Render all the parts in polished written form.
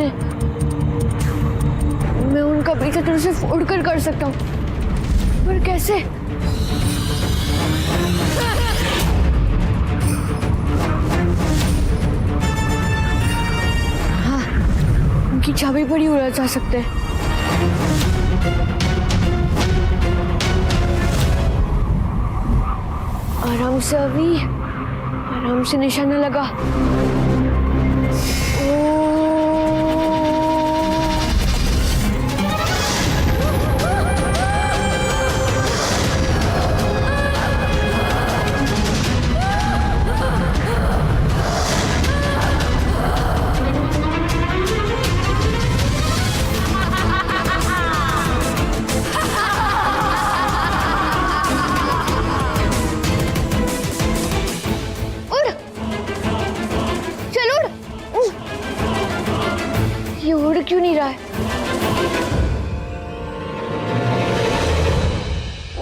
महल। मैं उनका पीछा तुझे सिर्फ उड़कर कर सकता हूँ, पर कैसे? हाँ, उनकी चाबी पर ही उड़ा जा सकते हैं। आराम से अभी, आराम से निशाना लगा। क्यों नहीं रहा है?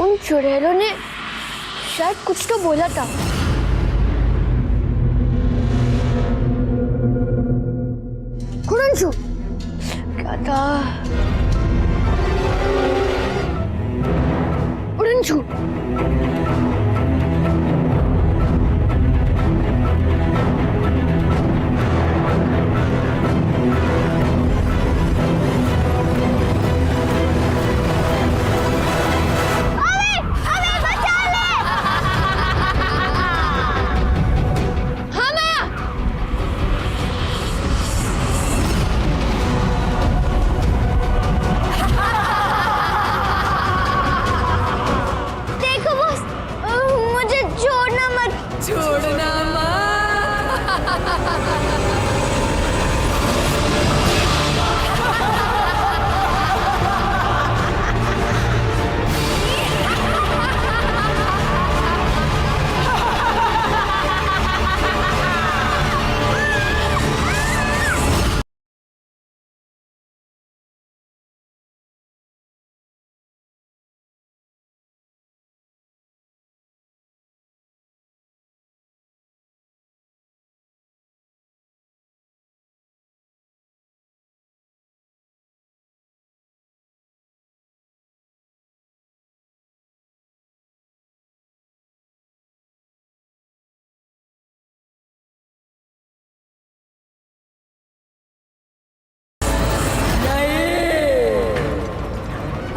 उन चुड़ैलों ने शायद कुछ तो बोला था। खुरंशु, क्या था? खुरंशु,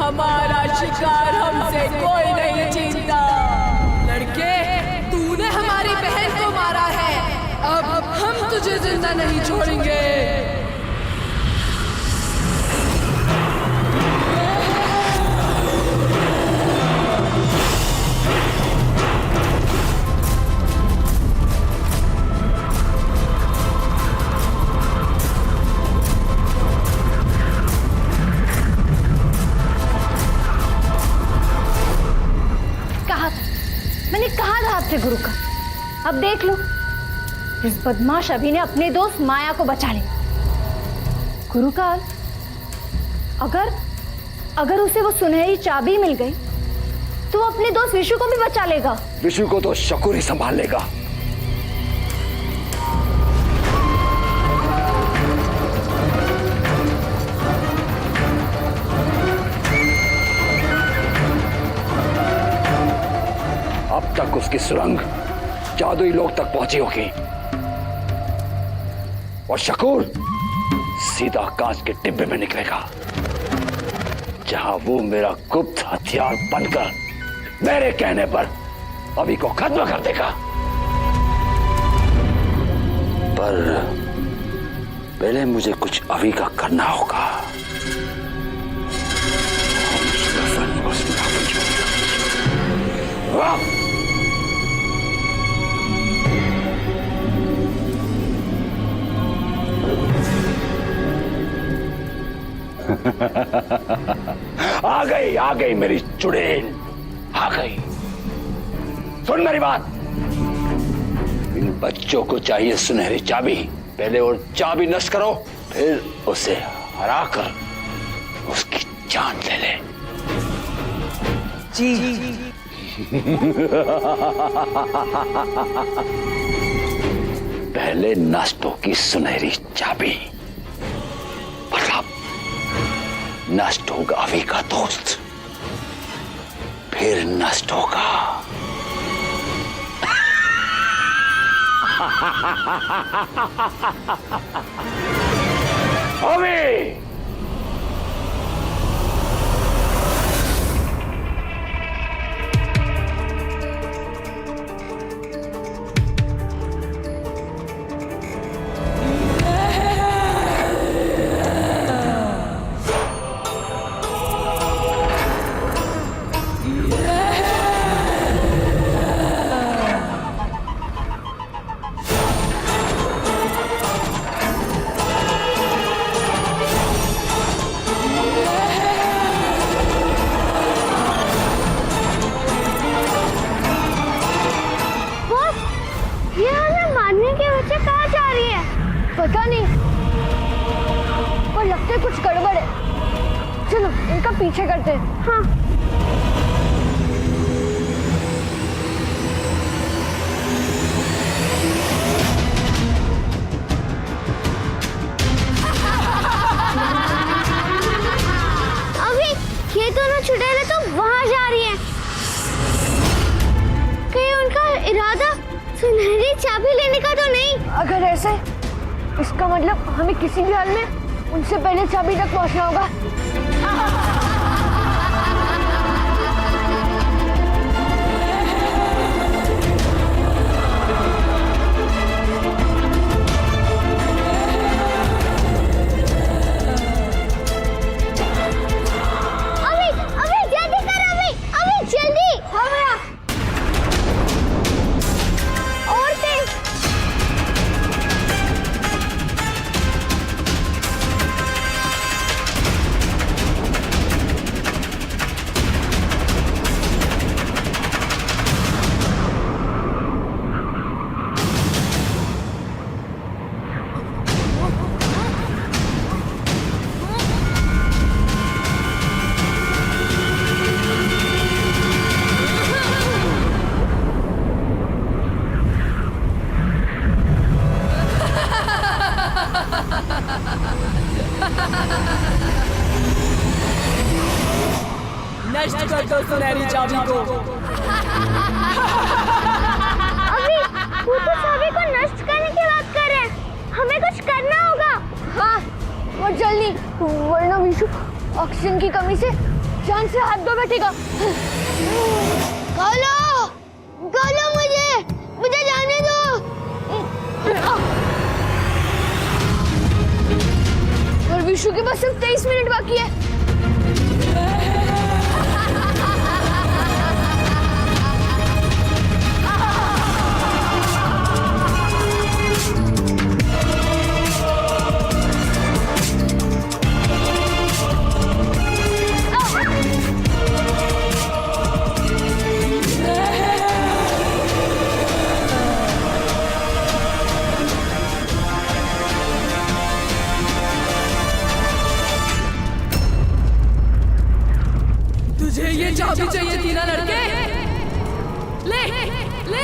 हमारा शिकार हमसे कोई नहीं छीनता। लड़के, तूने हमारी बहन को मारा है, अब हम तुझे जिंदा नहीं छोड़ेंगे। मैंने कहा था आपसे गुरु का। अब देख लो, इस बदमाश अभी ने अपने दोस्त माया को बचा लिया। गुरु का अगर उसे वो सुनहरी चाबी मिल गई तो वो अपने दोस्त विशु को भी बचा लेगा। विशु को तो शकूर ही संभाल लेगा। अब तक उसकी सुरंग जादुई लोक तक पहुंची होगी और शकूर सीधा कांच के डिब्बे में निकलेगा, जहां वो मेरा गुप्त हथियार बनकर मेरे कहने पर अभी को खत्म कर देगा। पर पहले मुझे कुछ अभी का करना होगा। आ गई मेरी चुड़ैल, आ गई। सुन मेरी बात, इन बच्चों को चाहिए सुनहरी चाबी। पहले वो चाबी नष्ट करो, फिर उसे हराकर उसकी जान ले ले। जी। पहले नष्ट होगी सुनहरी चाबी, नष्ट होगा अभी का दोस्त, फिर नष्ट होगा। अभी पता नहीं, पर लगता है कुछ गड़बड़ है। चलो इनका पीछे करते हैं। हाँ। अभी ये दोनों चुड़ैलें तो वहां जा रही हैं। कहीं उनका इरादा सुनहरी चाबी लेने का तो नहीं? अगर ऐसे, इसका मतलब हमें किसी भी हाल में उनसे पहले चाबी तक पहुंचना होगा। अभी जल्दी कर, अभी जल्दी। हाँ भैया। और तेज। नष्ट कर दो सुनहरी चाबी को। अभी वो तो चाबी को नष्ट करने की बात कर रहे हैं। हमें कुछ करना होगा। हाँ, और जल्दी, वरना विशु ऑक्सीजन की कमी से जान से हाथ धो बैठेगा। खोलो, खोलो मुझे जाने दो। और विशु के पास सिर्फ 23 मिनट बाकी है। तुझे ये चाबी चाहिए थी ना लड़के? ले ले।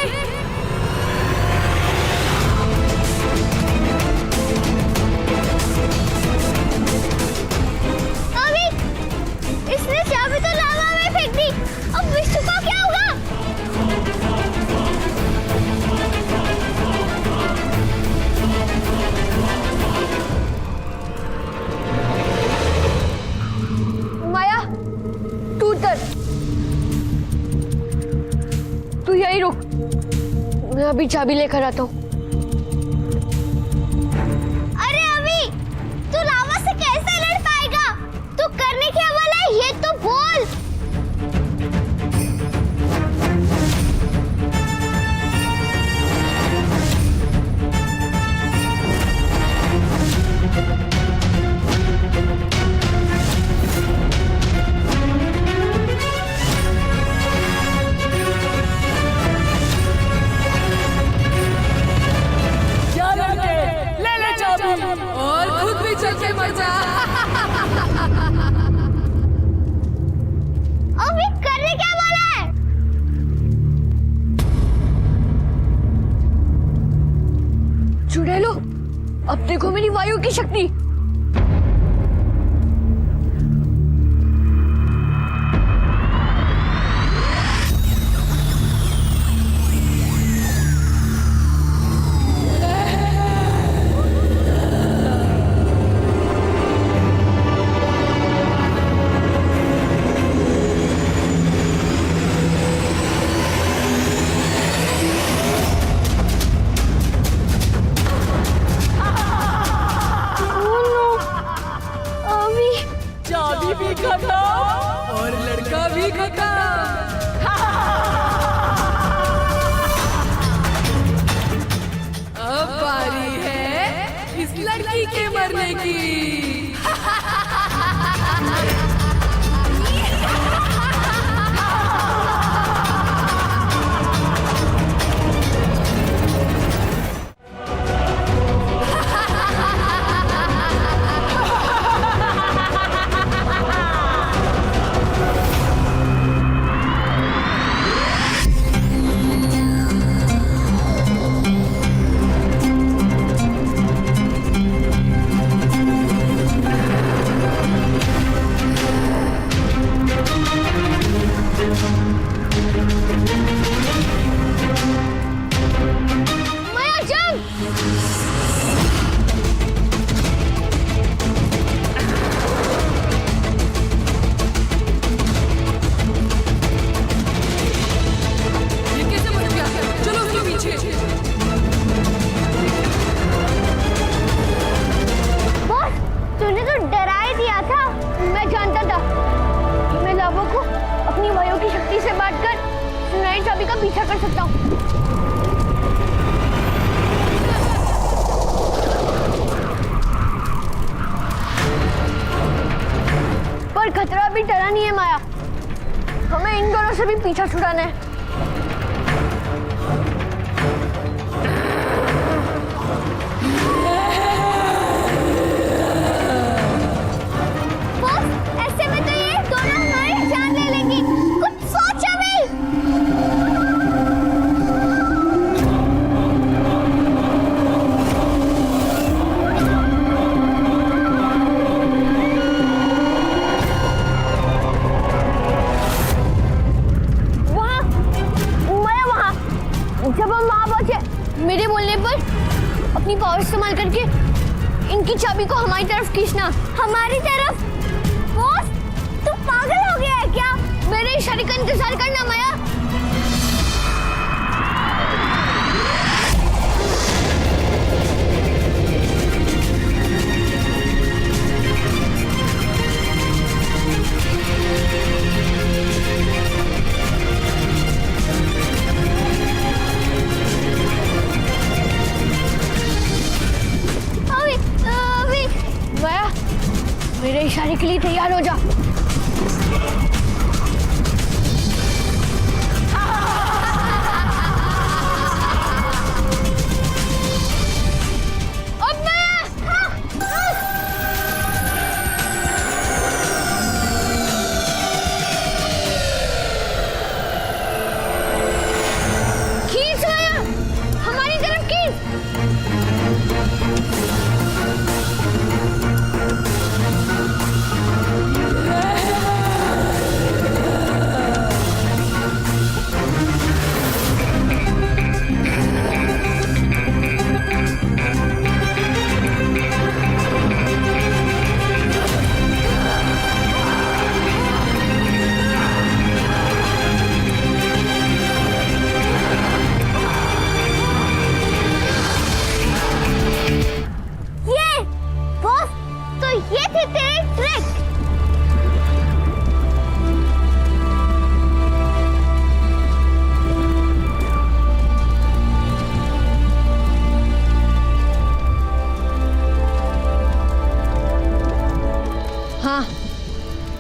अभी इसने चाबी तो लावा में फेंक दी। अब विशु का क्या होगा? माया, तू उतर। तू यहीं रुक, मैं अभी चाबी लेकर आता हूँ। अरे अभी तू लावा से कैसे लड़ पाएगा? तू करने क्या वाला है ये तो बोल। क्या लड़के, ले चाबी और खुद भी चल के मर जा। अभी करने क्या वाला है? चुड़ैलो, अब देखो मेरी वायु की शक्ति। पीछा छुड़ाना है। बॉस, ऐसे में तो ये दोनों हमारी जान ले लेंगी। कुछ सोच अभी। जब हम वहां पहुंचे, मेरे बोलने पर अपनी पावर इस्तेमाल करके इनकी चाबी को हमारी तरफ खींचना। हमारी तरफ? बॉस, तू पागल हो गया है क्या? मेरे इशारे का इंतजार करना माया। माया, मेरे इशारे के लिए तैयार हो जा। अब माया, खींच माया, हमारी तरफ खींच।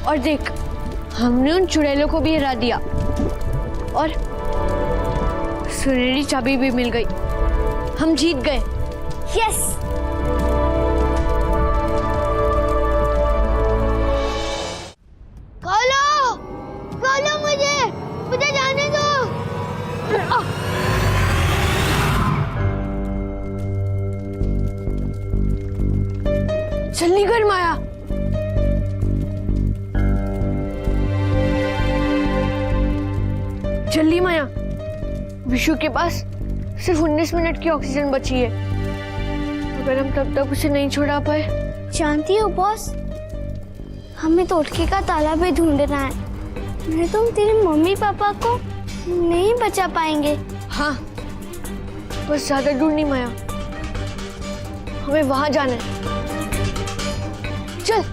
और देख, हमने उन चुड़ैलों को भी हरा दिया और सुनहरी चाबी भी मिल गई। हम जीत गए। यस। खोलो मुझे जाने दो। जल्दी कर माया। जल्दी माया, विशु के पास सिर्फ 19 मिनट की ऑक्सीजन बची है। अगर हम तब तक उसे नहीं छोड़ा पाए। जानती हो बॉस, हमें तोड़के का ताला भी ढूंढना है। नहीं तो हम तेरे मम्मी पापा को नहीं बचा पाएंगे। हाँ, बस ज्यादा दूर नहीं माया, हमें वहां जाना है। चल।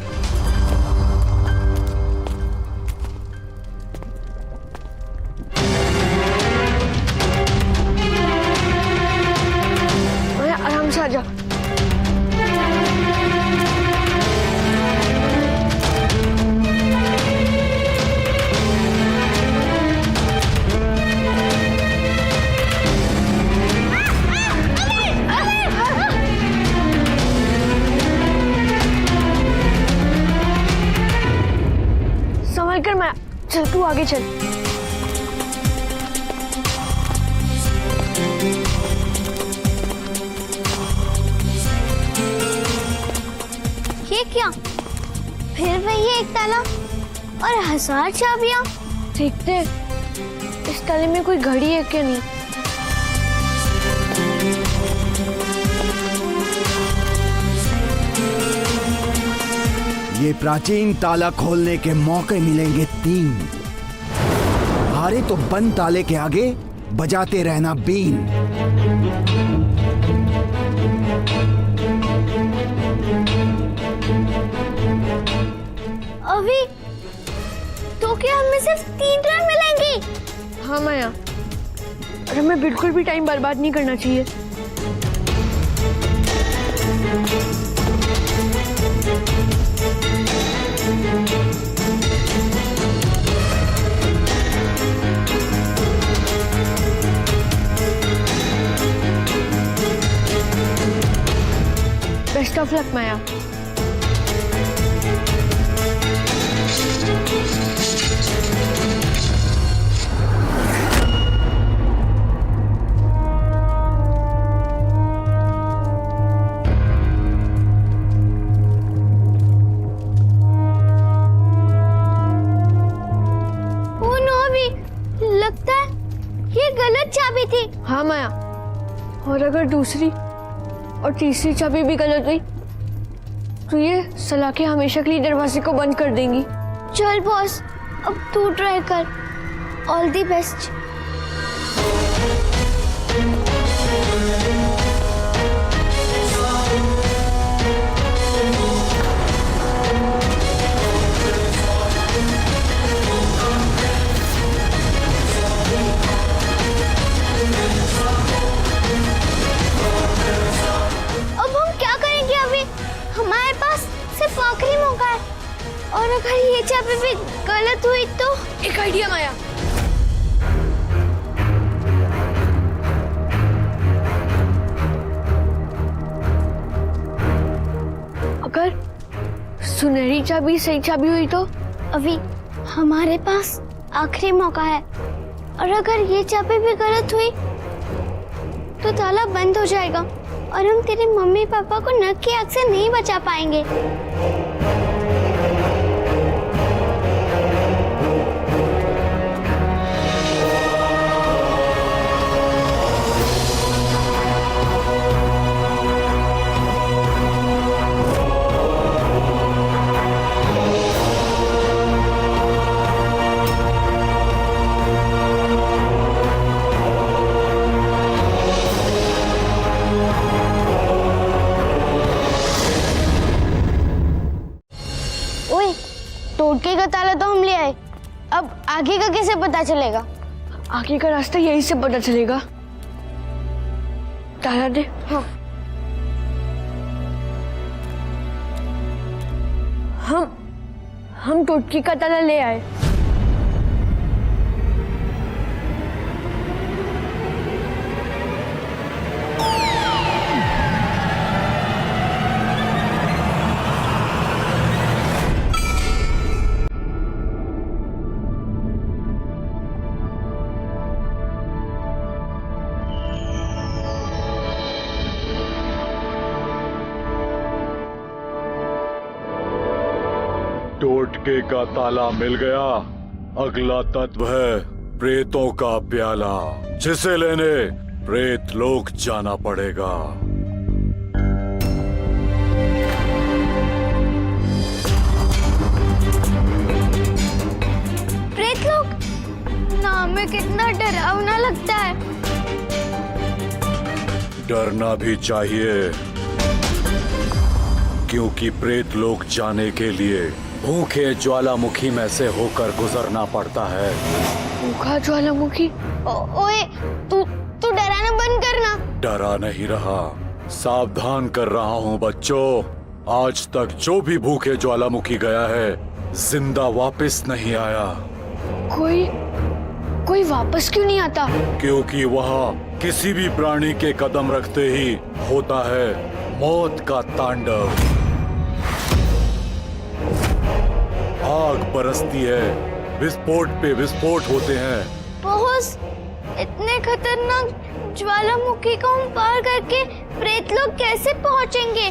माया, आराम से आ जा। संभल कर माया, चल तू आगे चल। ये क्या? फिर वही एक ताला और 1000 चाबियां। देखते इस ताले में कोई घड़ी है क्या नहीं। ये प्राचीन ताला खोलने के मौके मिलेंगे 3। हारे तो बंद ताले के आगे बजाते रहना बीन। अभी तो क्या हमें सिर्फ 3 रन मिलेंगी? हाँ माया, और हमें बिल्कुल भी टाइम बर्बाद नहीं करना चाहिए। Best of luck Maya. Oh no अभी लगता है ये गलत चाबी थी। हाँ माया, और अगर दूसरी और तीसरी चाबी भी गलत हुई तो ये सलाखें हमेशा के लिए दरवाजे को बंद कर देंगी। चल बॉस, अब तू ट्राई कर। All the best. अब हम क्या करेंगे? अभी हमारे पास सिर्फ आखिरी मौका है, और अगर ये चाबी भी गलत हुई तो। एक आइडिया माया, अगर सुनहरी चाबी सही चाबी हुई तो। अभी हमारे पास आखिरी मौका है, और अगर ये चाबी भी गलत हुई तो ताला बंद हो जाएगा और हम तेरे मम्मी पापा को नर्क की आग से नहीं बचा पाएंगे। ओए, टोटके का ताला तो हम ले आए, अब आगे का कैसे पता चलेगा? आगे का रास्ता यहीं से पता चलेगा। ताला दे। हाँ। हम टोटकी का ताला ले आए। टोटके का ताला मिल गया। अगला तत्व है प्रेतों का प्याला, जिसे लेने प्रेत लोक जाना पड़ेगा। प्रेत लोग, नाम में कितना डरावना लगता है। डरना भी चाहिए, क्योंकि प्रेत लोक जाने के लिए भूखे ज्वालामुखी में से होकर गुजरना पड़ता है। भूखा ज्वालामुखी? ओए, तू डराना बंद करना। डरा नहीं रहा, सावधान कर रहा हूँ बच्चों। आज तक जो भी भूखे ज्वालामुखी गया है, जिंदा वापस नहीं आया। कोई वापस क्यों नहीं आता? क्योंकि वहाँ किसी भी प्राणी के कदम रखते ही होता है मौत का तांडव। आग बरसती है, विस्फोट पे विस्फोट होते हैं। बॉस, इतने खतरनाक ज्वालामुखी को हम पार करके प्रेत लोग कैसे पहुंचेंगे?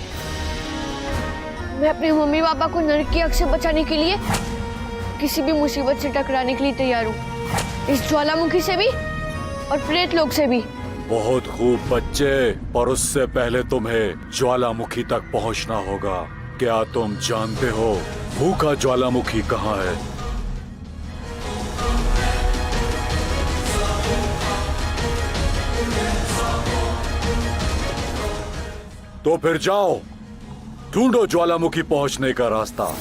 मैं अपने मम्मी पापा को नरक की आग से बचाने के लिए किसी भी मुसीबत से टकराने के लिए तैयार हूँ, इस ज्वालामुखी से भी और प्रेत लोग से भी। बहुत खूब बच्चे, पर उससे पहले तुम्हें ज्वालामुखी तक पहुंचना होगा। क्या तुम जानते हो भूखा ज्वालामुखी कहाँ है? तो फिर जाओ, ढूंढो ज्वालामुखी पहुंचने का रास्ता।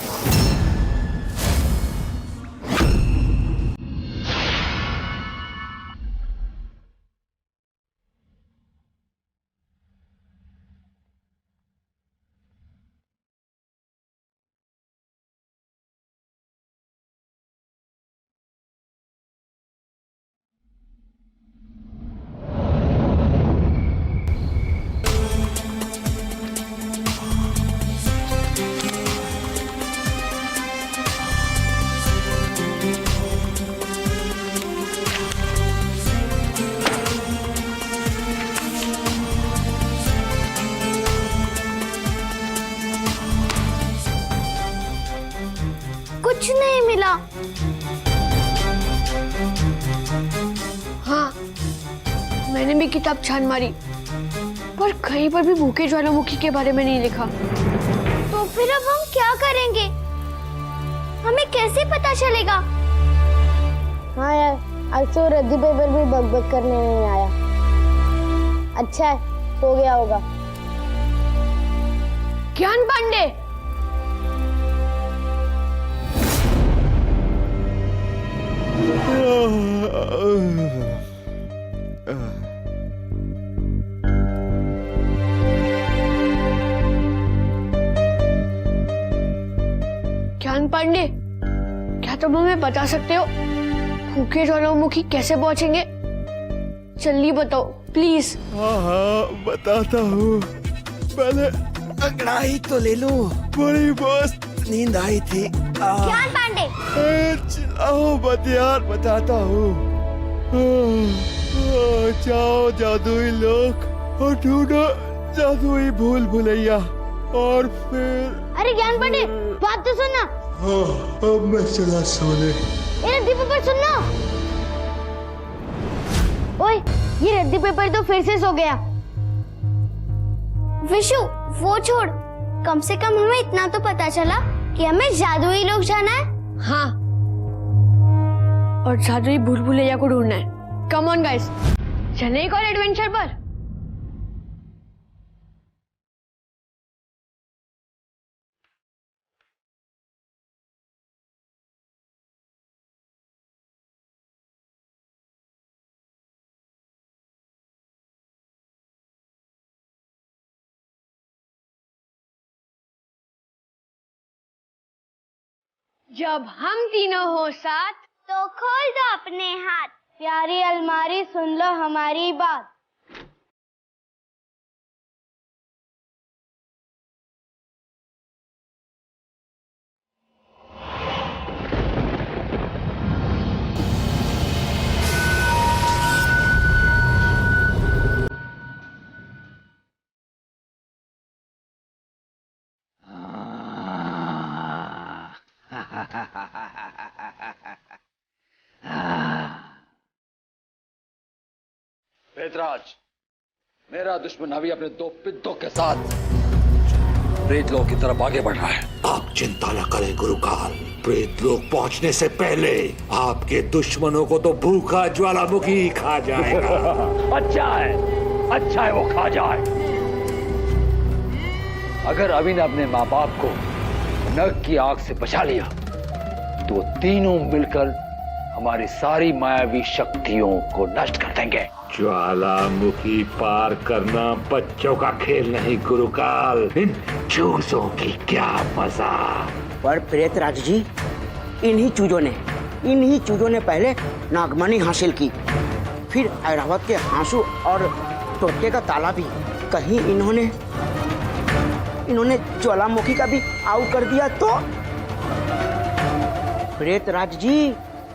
हाँ, मैंने भी किताब छान मारी, पर कहीं पर भी भूखे ज्वालामुखी के बारे में नहीं लिखा। तो फिर अब हम क्या करेंगे? हमें कैसे पता चलेगा? हाँ यार, आज तो रद्दी पेपर भी बकबक करने नहीं आया। अच्छा है, सो गया होगा। ज्ञान पांडे, ज्ञान पांडे, क्या तुम हमें बता सकते हो भूखे ज्वालामुखी कैसे पहुंचेंगे? जल्दी बताओ प्लीज। हाँ, बताता हूँ। पहले अंगड़ाई तो ले लूं। बड़ी मस्त नींद आई थी। ज्ञान पांडे, चिल्लाओ मत यार, बताता हूँ। जाओ जादुई लोग और ढूंढो जादुई भूल भुलैया, और फिर। अरे ज्ञान पांडे, बात तो सुनना। अब मैं चला सोने। ये रद्दी पेपर सुनना। ओए, ये रद्दी पेपर तो फिर से सो गया। विशु, वो छोड़, कम से कम हमें इतना तो पता चला कि हमें जादुई लोग जाना है। हाँ, और जादुई भूल भुलैया को ढूंढना है। कम ऑन गाइस, चले एक और एडवेंचर पर। जब हम तीनों हो साथ, तो खोल दो अपने हाथ, प्यारी अलमारी, सुन लो हमारी बात। प्रेतराज, मेरा दुश्मन अभी अपने दो पिद्दों के साथ प्रेत लोक की तरफ आगे बढ़ रहा है। आप चिंता न करें गुरुकाल, प्रेत लोक पहुंचने से पहले आपके दुश्मनों को तो भूखा ज्वालामुखी ही खा जाएगा। अच्छा है वो खा जाए। अगर अभी ने अपने माँ बाप को नग की आग से बचा लिया, तो तीनों मिलकर हमारी सारी मायावी शक्तियों को नष्ट कर देंगे। ज्वालामुखी पार करना बच्चों का खेल नहीं गुरुकाल, इन चूजों की क्या मजा। पर प्रेतराज जी, इन्हीं चूजों ने पहले नागमणि हासिल की, फिर ऐरावत के हाँसू और तोते का ताला भी। कहीं इन्होंने ज्वालामुखी का भी आउ कर दिया तो? प्रेतराज जी,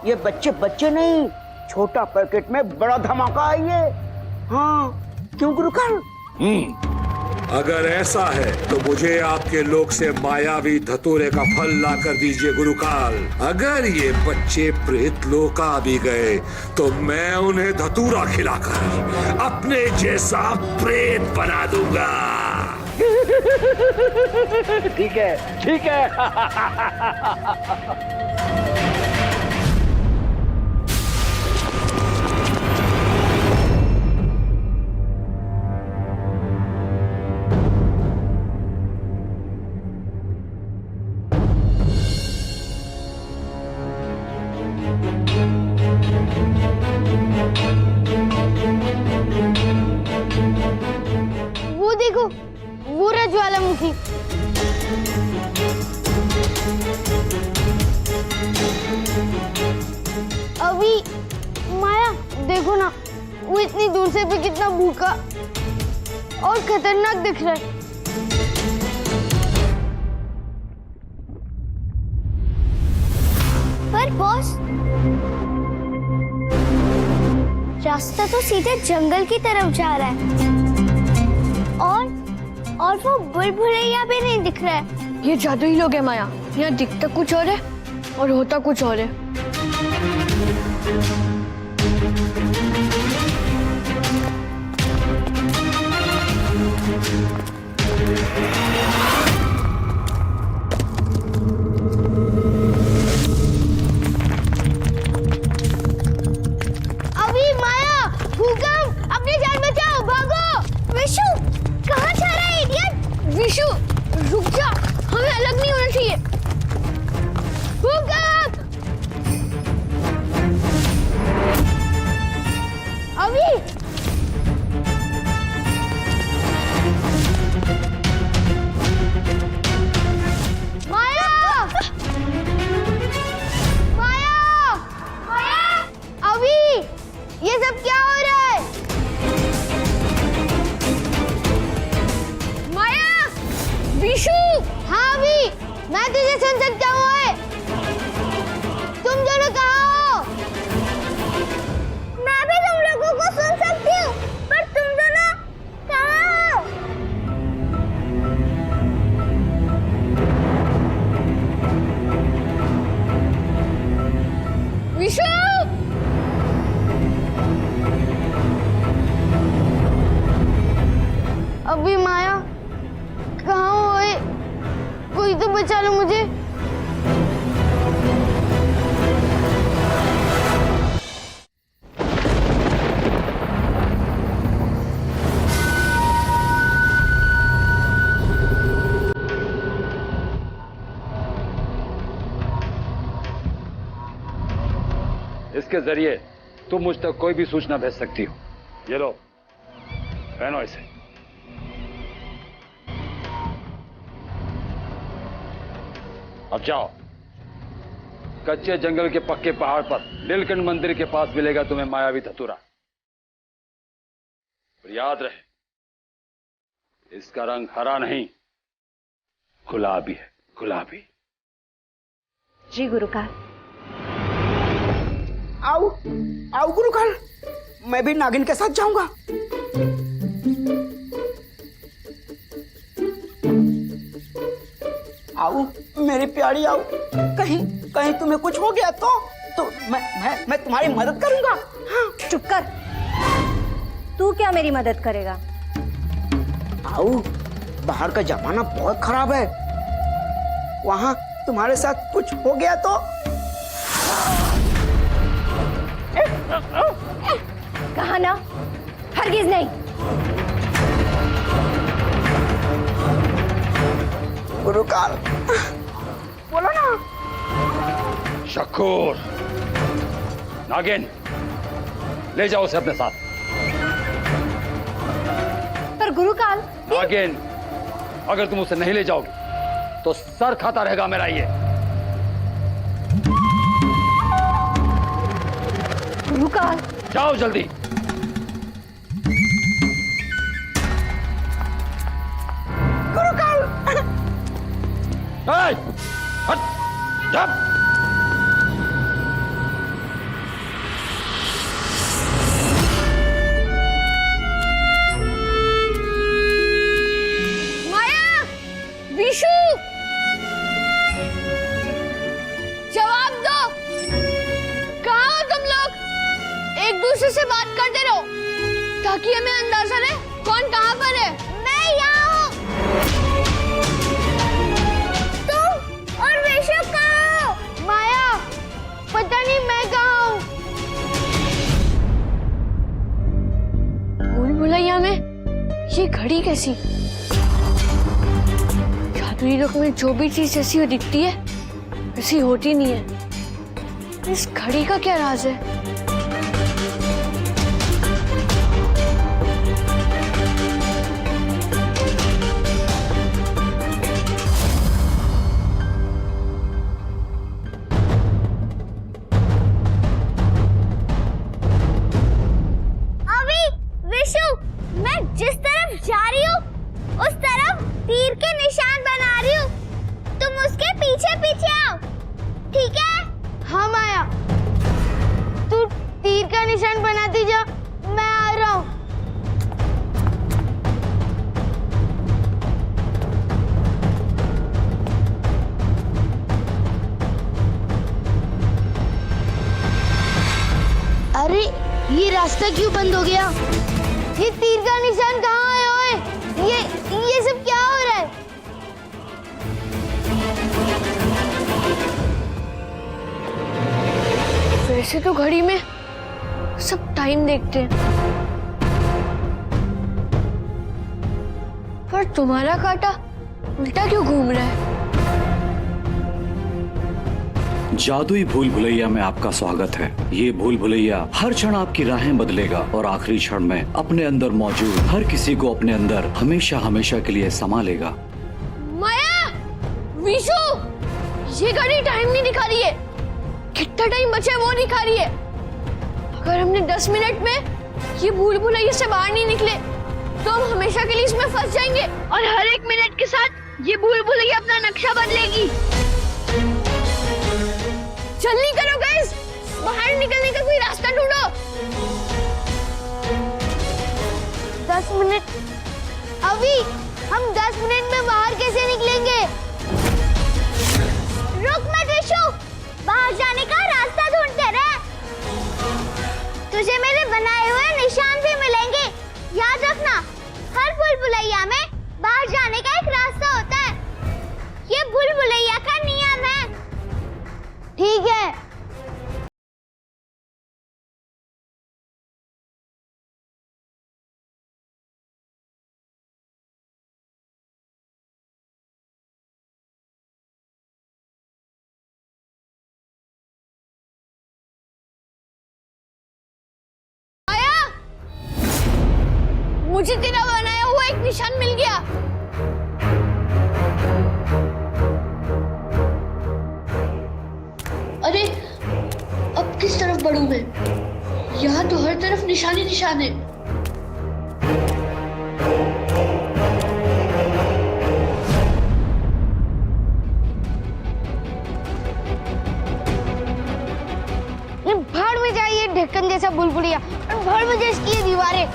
ये बच्चे नहीं, छोटा पैकेट में बड़ा धमाका है ये। हाँ, क्यों गुरुकाल? अगर ऐसा है तो मुझे आपके लोक से मायावी धतूरे का फल ला कर दीजिए गुरुकाल। अगर ये बच्चे प्रेत लोक आ भी गए तो मैं उन्हें धतूरा खिलाकर अपने जैसा प्रेत बना दूंगा। ठीक है। वो देखो, वो रहा ज्वालामुखी। अभी माया देखो ना, वो इतनी दूर से भी कितना भूखा और खतरनाक दिख रहा है। पर बॉस, रास्ता तो सीधे जंगल की तरफ जा रहा है, और वो बुलबुलैया भी नहीं दिख रहा है। ये जादुई लोग है माया, यहाँ दिखता कुछ और है और होता कुछ और है। अभी माया, भूकंप, अपनी जान बचाओ, भागो। विशु, कहाँ जा रहा है इडियट? विशु रुक जा, हमें अलग नहीं होना चाहिए। भूकंप! अभी माया! माया! माया! अभी ये सब क्या हो रहा है? माया, विशु, हाँ अभी मैं तुझे सुन सकता हूँ। ओए, तुम दोनों कहाँ हो? मैं भी तुम लोगों को सुन सकती हूँ, पर तुम दोनों कहाँ हो? विशु, अभी माया कहाँ हो? ओए, कोई तो बचा लो मुझे। इसके जरिए तुम मुझ तक कोई भी सूचना भेज सकती हो। ये लो, पहनो इसे। अब जाओ, कच्चे जंगल के पक्के पहाड़ पर नीलकंठ मंदिर के पास मिलेगा तुम्हें मायावी धतूरा। और याद रहे, इसका रंग हरा नहीं, गुलाबी है, गुलाबी। जी गुरुकाल। आओ आओ गुरुकाल, मैं भी नागिन के साथ जाऊंगा। आओ मेरी प्यारी, आओ। कहीं कहीं तुम्हें कुछ हो गया तो मैं तुम्हारी मदद करूंगा। हाँ। चुप कर, तू क्या मेरी मदद करेगा? आओ, बाहर का जमाना बहुत खराब है, वहां तुम्हारे साथ कुछ हो गया तो। कहा ना, हरगिज नहीं। गुरुकाल, बोलो ना। शकूर, नागिन, ले जाओ उसे अपने साथ। पर गुरुकाल। नागिन, अगर तुम उसे नहीं ले जाओगे तो सर खाता रहेगा मेरा ये। गुरुकाल, जाओ जल्दी। गुरुकाल, हट, जब। माया, विशु, जवाब दो, कहाँ हो तुम लोग? एक दूसरे से बात करते रहो ताकि हमें अंदाजा रहे कौन कहाँ पर है। मैं यहाँ हूँ। तुम और विशु कहाँ हो? माया, पता नहीं मैं कहाँ हूँ। भूल भुलैया में ये घड़ी कैसी? जादुई लोक में जो भी चीज जैसी हो दिखती है वैसी होती नहीं है। इस घड़ी का क्या राज है? अभी विशु, मैं जिस तरफ जा रही हूँ उस तरफ तीर के निशान बना रही हूँ। तुम उसके पीछे पीछे आओ, ठीक है? हाँ माया, तू तीर का निशान बनाती जा, मैं आ रहा हूँ। पंखा क्यों बंद हो गया? ये तीर का निशान कहाँ है ओए? ये सब क्या हो रहा है? वैसे तो घड़ी में सब टाइम देखते हैं, पर तुम्हारा कांटा उल्टा क्यों घूम रहा है? जादुई भूल भुलैया में आपका स्वागत है। ये भूल भुलैया हर क्षण आपकी राहें बदलेगा और आखिरी क्षण में अपने अंदर मौजूद हर किसी को अपने अंदर हमेशा हमेशा के लिए समा लेगा। माया, विशु, ये घड़ी टाइम नहीं दिखा रही है। कितना टाइम बचा है वो दिखा रही है। अगर हमने 10 मिनट में ये भूल भुलैया से बाहर नहीं निकले तो हम हमेशा के लिए इसमें फंस जाएंगे और हर एक मिनट के साथ ये भूल भुलैया अपना नक्शा बदलेगी। जल्दी करो गाइस, बाहर निकलने का कोई रास्ता ढूंढो। 10 मिनट? अभी हम 10 मिनट में बाहर कैसे निकलेंगे? रुक मत विशु, बाहर जाने का रास्ता ढूंढते रहे। तुझे मेरे बनाए हुए निशान भी मिलेंगे। याद रखना, हर भूल भुलैया में बाहर जाने का एक रास्ता होता है। ये भूल भुलैया का नियम है। ठीक है। मुझे तेरा बनाया हुआ एक निशान मिल गया। अरे अब किस तरफ बढ़ूं मैं? यहाँ तो हर तरफ निशान ही निशान है। भाड़ में जाइए ढक्कन जैसा बुलबुलिया, और भाड़ में जाए इसकी ये दीवारें।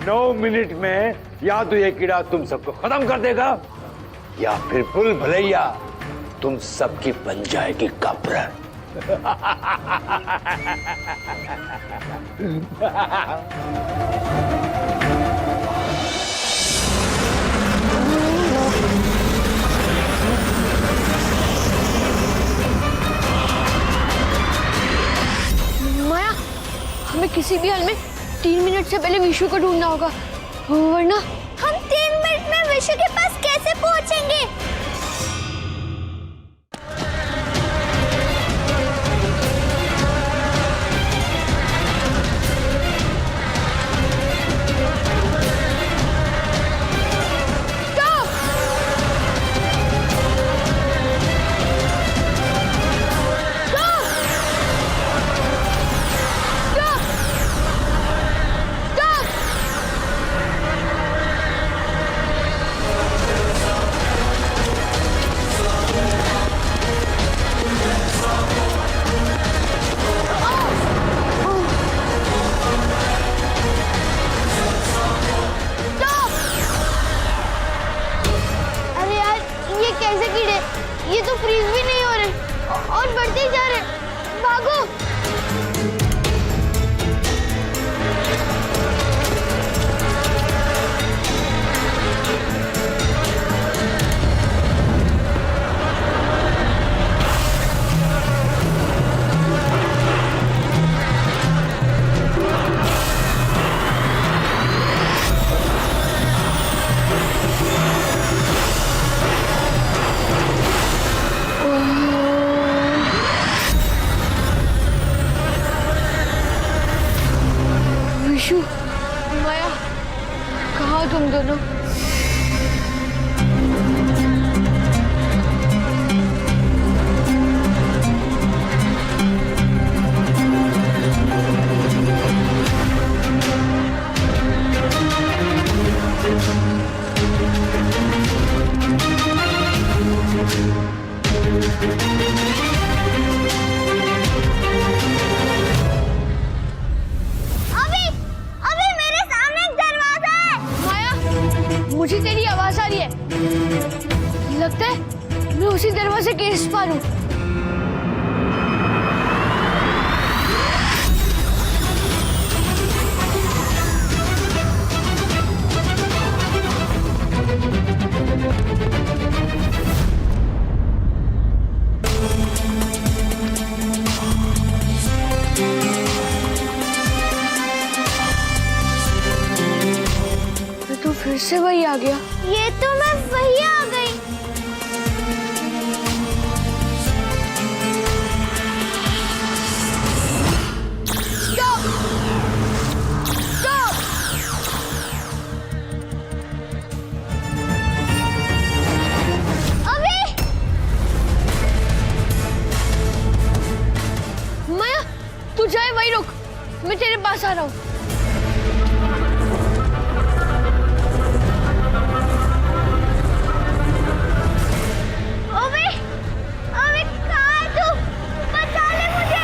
नौ मिनट में या तो ये कीड़ा तुम सबको खत्म कर देगा या फिर भूल भुलैया तुम सबकी बन जाएगी कब्र। माया, हमें किसी भी हाल में 3 मिनट से पहले विशु को ढूंढना होगा, वरना हम 3 मिनट में विशु के पास कैसे पहुंचेंगे? ये तो फ्रीज भी नहीं हो रहे और बढ़ते ही जा रहे। भागो। विशु, माया, कहाँ हो तुम दोनों? के इस पार हूँ। तो फिर से वही आ गया। ये तो मैं वही आ गई। Stop! Stop! अबे माया, तू जाए वही रुक, मैं तेरे पास आ रहा हूँ। अबे अबे कहाँ है तू? बचा ले मुझे।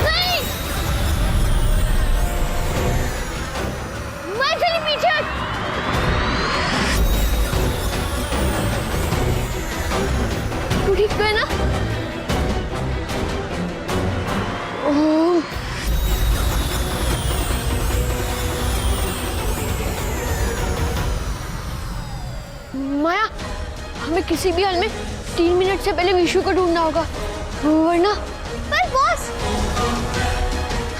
नहीं! मैं चली पीछे। तू ठीक तो है ना? ओह, माया, हमें किसी भी हाल में 3 मिनट से पहले विशु को ढूंढना होगा, वरना। पर बॉस,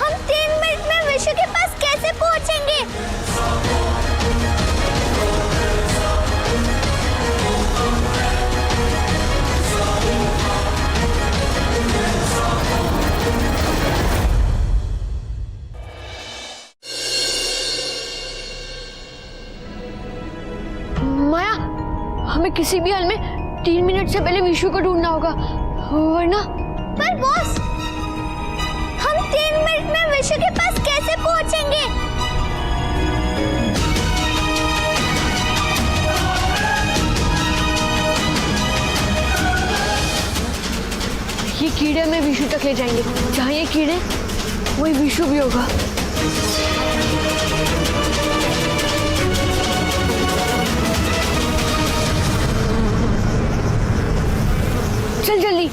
हम 3 मिनट में विशु के पास कैसे पहुंचेंगे? माया, हमें किसी भी हाल में 3 मिनट से पहले विशु को ढूंढना होगा, वरना। पर बॉस, हम 3 मिनट में विशु के पास कैसे पहुंचेंगे? ये कीड़े हमें विशु तक ले जाएंगे। जहाँ ये कीड़े, वही विशु भी होगा। चल जल्दी।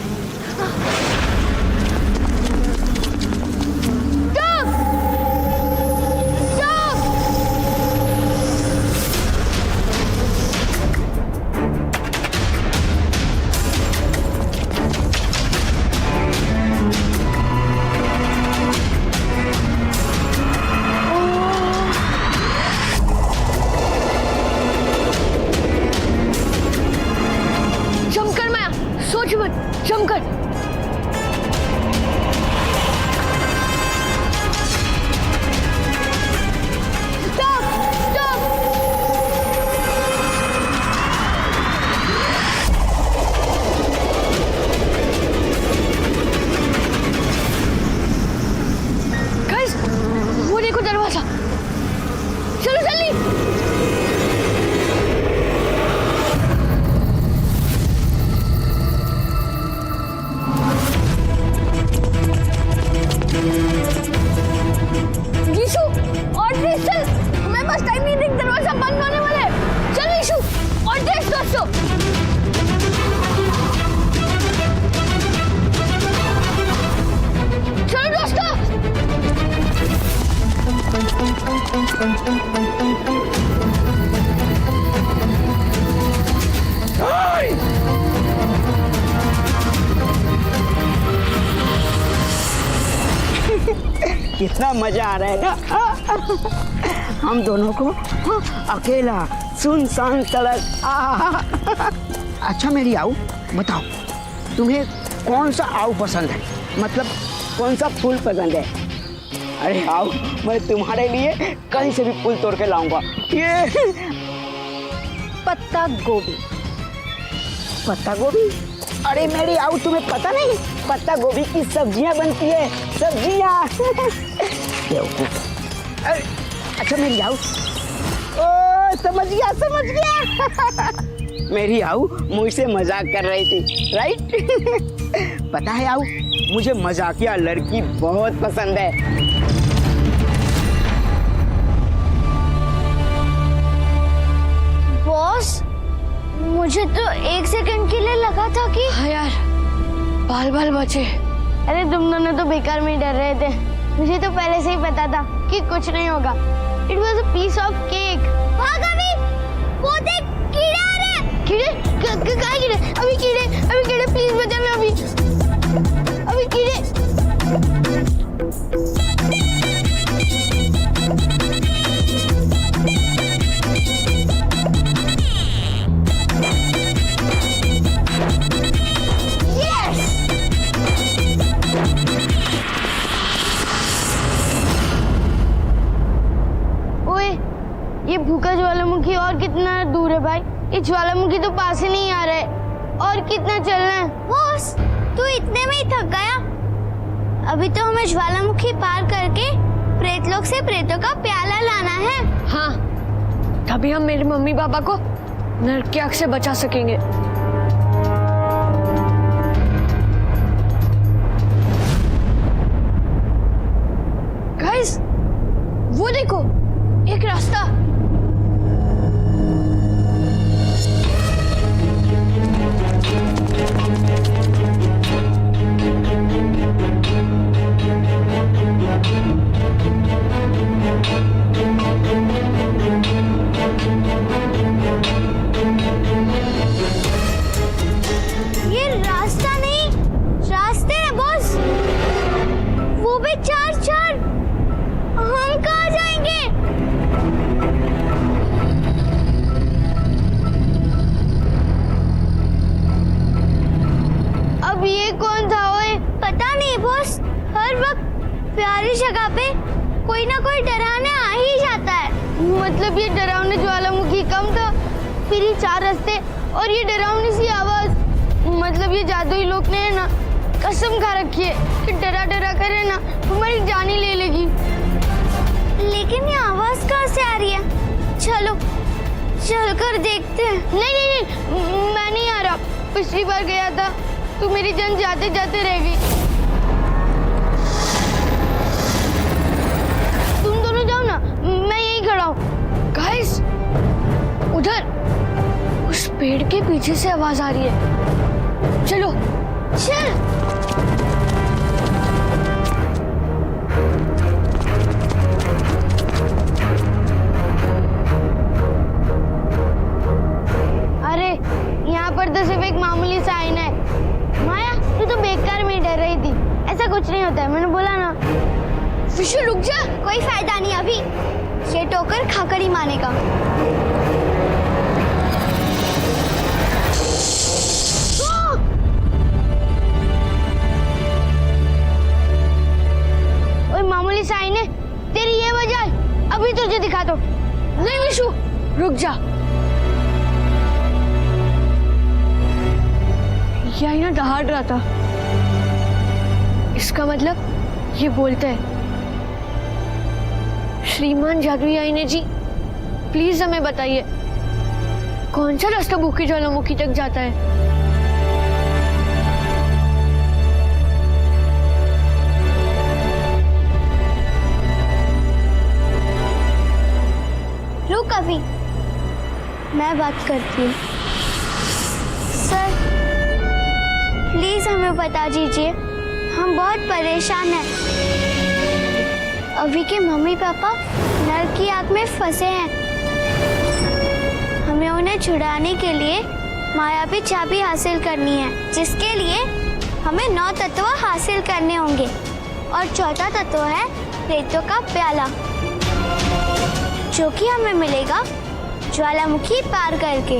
Stop! Stop! जमकर माया, सोच मत, जमकर। Stop! Stop! Guys, वो देखो दरवाजा। चलो जल्दी। विशु, और तेज चल, हमें बस टाइम नहीं, देख दरवाजा बंद होने वाला है। चल विशु, और तेज दोस्तों। चलो दोस्तों। कितना मजा आ रहा है ना हम दोनों को। अकेला सुनसान सड़क। अच्छा मेरी आऊ, बताओ तुम्हें कौन सा आऊ पसंद है? मतलब कौन सा फूल पसंद है? अरे आओ, मैं तुम्हारे लिए कहीं से भी फूल तोड़ के लाऊंगा। ये पत्ता गोभी। पत्ता गोभी? अरे मेरी आऊ, तुम्हें पता नहीं पत्ता गोभी की सब्जियां बनती है, सब्जियां। अच्छा मेरी आऊ, ओ समझ गया मेरी आऊ मुझसे मजाक कर रही थी, राइट? पता है आऊ, मुझे मजाकिया लड़की बहुत पसंद है। मुझे तो 1 सेकंड के लिए लगा था कि हाँ यार, बाल बाल बचे। अरे तुम दोनों तो बेकार में ही डर रहे थे। मुझे तो पहले से ही पता था कि कुछ नहीं होगा। It was a piece of cake. भाग अभी, वो देख कीड़े आ रहे हैं। कीड़े? कहाँ कीड़े? अभी कीड़े प्लीज बचा मैं अभी कीड़े। ये भूखा ज्वालामुखी और कितना दूर है भाई? ये ज्वालामुखी तो पास ही नहीं आ रहा है। और कितना चलना है? बॉस, तू इतने में ही थक गया? अभी तो हमें ज्वालामुखी पार करके प्रेतलोक से प्रेतों का प्याला लाना है। हाँ, तभी हम मेरे मम्मी पापा को नरक की आग से बचा सकेंगे। गाइस, वो देखो, एक रास्ता। ये रास्ता नहीं, रास्ते हैं बॉस। वो भी 4-4। हम कहाँ जाएंगे? अब ये कौन था? ओए पता नहीं बॉस, हर वक्त प्यारी जगह पे कोई ना कोई डराने आ ही जाता है। मतलब ये डरावने ज्वालामुखी कम था, फिर ये 4 रास्ते और ये डरावनी सी आवाज। मतलब ये जादुई लोग ने है ना कसम खा रखी है कि डरा डरा कर है ना हमारी जान ही ले लेगी। लेकिन ये आवाज कहाँ से आ रही है? चलो चल कर देखते हैं। नहीं, मैं नहीं आ रहा। पिछली बार गया था तो मेरी जान जाते जाते रह गई। तुम दोनों जाओ ना, मैं यहीं खड़ा हूँ। गाइस, उधर उस पेड़ के पीछे से आवाज आ रही है। चलो चल। अरे यहाँ पर तो सिर्फ एक मामूली सा आईना है। माया, तू तो बेकार में डर रही थी। ऐसा कुछ नहीं होता है, मैंने बोला ना। विशु रुक जा। कोई फायदा नहीं अभी, ये टोकर खाकर ही मानेगा। ओए मामूली सा आईने, तेरी ये वजह है। अभी तुझे दिखा दो। नहीं विशु, रुक जा। ये आईना दहाड़ रहा था। इसका मतलब ये बोलता है, श्रीमान जादुई आईने जी, प्लीज हमें बताइए कौन सा रास्ता भूखी ज्वालामुखी तक जाता है। रुक अभी, मैं बात करती हूँ। सर, प्लीज हमें बता दीजिए, हम बहुत परेशान हैं। अभी के मम्मी पापा नरक की आग में फंसे हैं। हमें उन्हें छुड़ाने के लिए मायावी चाबी हासिल करनी है, जिसके लिए हमें 9 तत्व हासिल करने होंगे और चौथा तत्व है प्रेतों का प्याला, जो कि हमें मिलेगा ज्वालामुखी पार करके।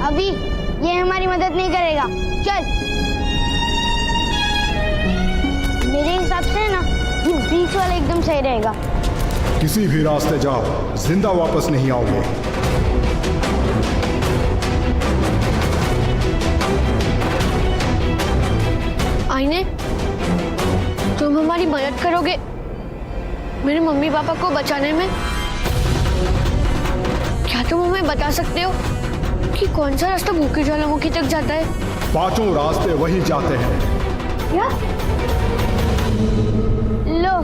अभी ये हमारी मदद नहीं करेगा। चल, मेरे हिसाब से ना ये बीच वाला एकदम सही रहेगा। किसी भी रास्ते जाओ, जिंदा वापस नहीं आओगे। आईने, तुम हमारी मदद करोगे मेरे मम्मी पापा को बचाने में? क्या तुम हमें बता सकते हो कि कौन सा रास्ता भूखी ज्वालामुखी तक जाता है? 5 रास्ते वहीं जाते हैं। क्या? लो,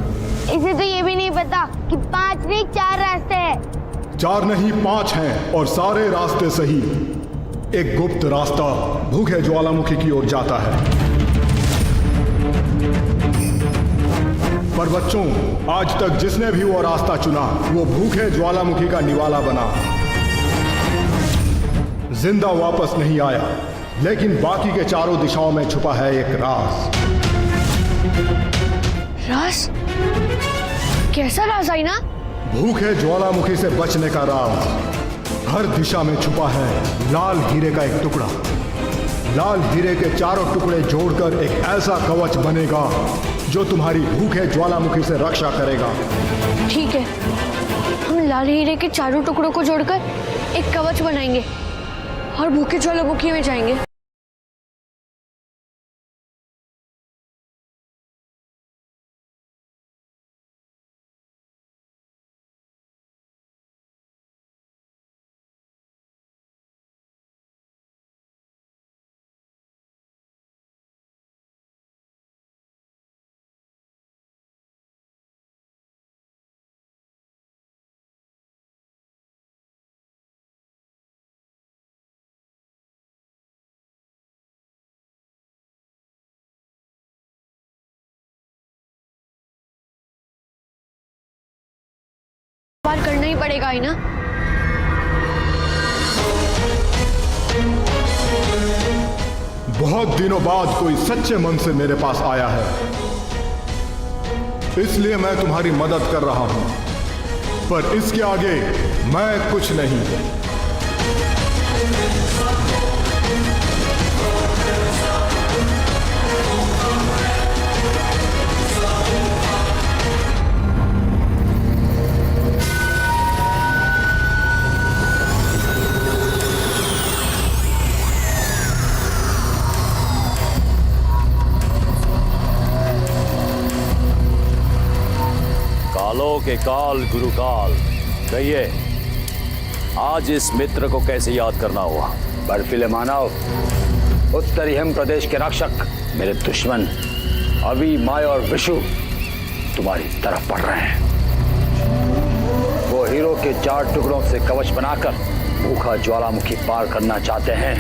इसे तो ये भी नहीं पता कि 5 नहीं 4 रास्ते हैं। 4 नहीं 5 हैं और सारे रास्ते सही। एक गुप्त रास्ता भूखे ज्वालामुखी की ओर जाता है। पर बच्चों, आज तक जिसने भी वो रास्ता चुना वो भूखे ज्वालामुखी का निवाला बना, जिंदा वापस नहीं आया। लेकिन बाकी के चारों दिशाओं में छुपा है एक राज। राज? कैसा राज आईना? भूखे ज्वालामुखी से बचने का राज। हर दिशा में छुपा है लाल हीरे का एक टुकड़ा। लाल हीरे के चारों टुकड़े जोड़कर एक ऐसा कवच बनेगा जो तुम्हारी भूखे ज्वालामुखी से रक्षा करेगा। ठीक है, हम लाल हीरे के चारों टुकड़ों को जोड़कर एक कवच बनाएंगे और भूखे ज्वालामुखी में जाएंगे। पार करना ही पड़ेगा ही ना। बहुत दिनों बाद कोई सच्चे मन से मेरे पास आया है, इसलिए मैं तुम्हारी मदद कर रहा हूं। पर इसके आगे मैं कुछ नहीं। कालों के काल गुरुकाल, कहिए आज इस मित्र को कैसे याद करना हुआ? बर्फीले मानव, उत्तरी हिम प्रदेश के रक्षक, मेरे दुश्मन अभी, माया और विशु तुम्हारी तरफ बढ़ रहे हैं। वो हीरो के 4 टुकड़ों से कवच बनाकर भूखा ज्वालामुखी पार करना चाहते हैं।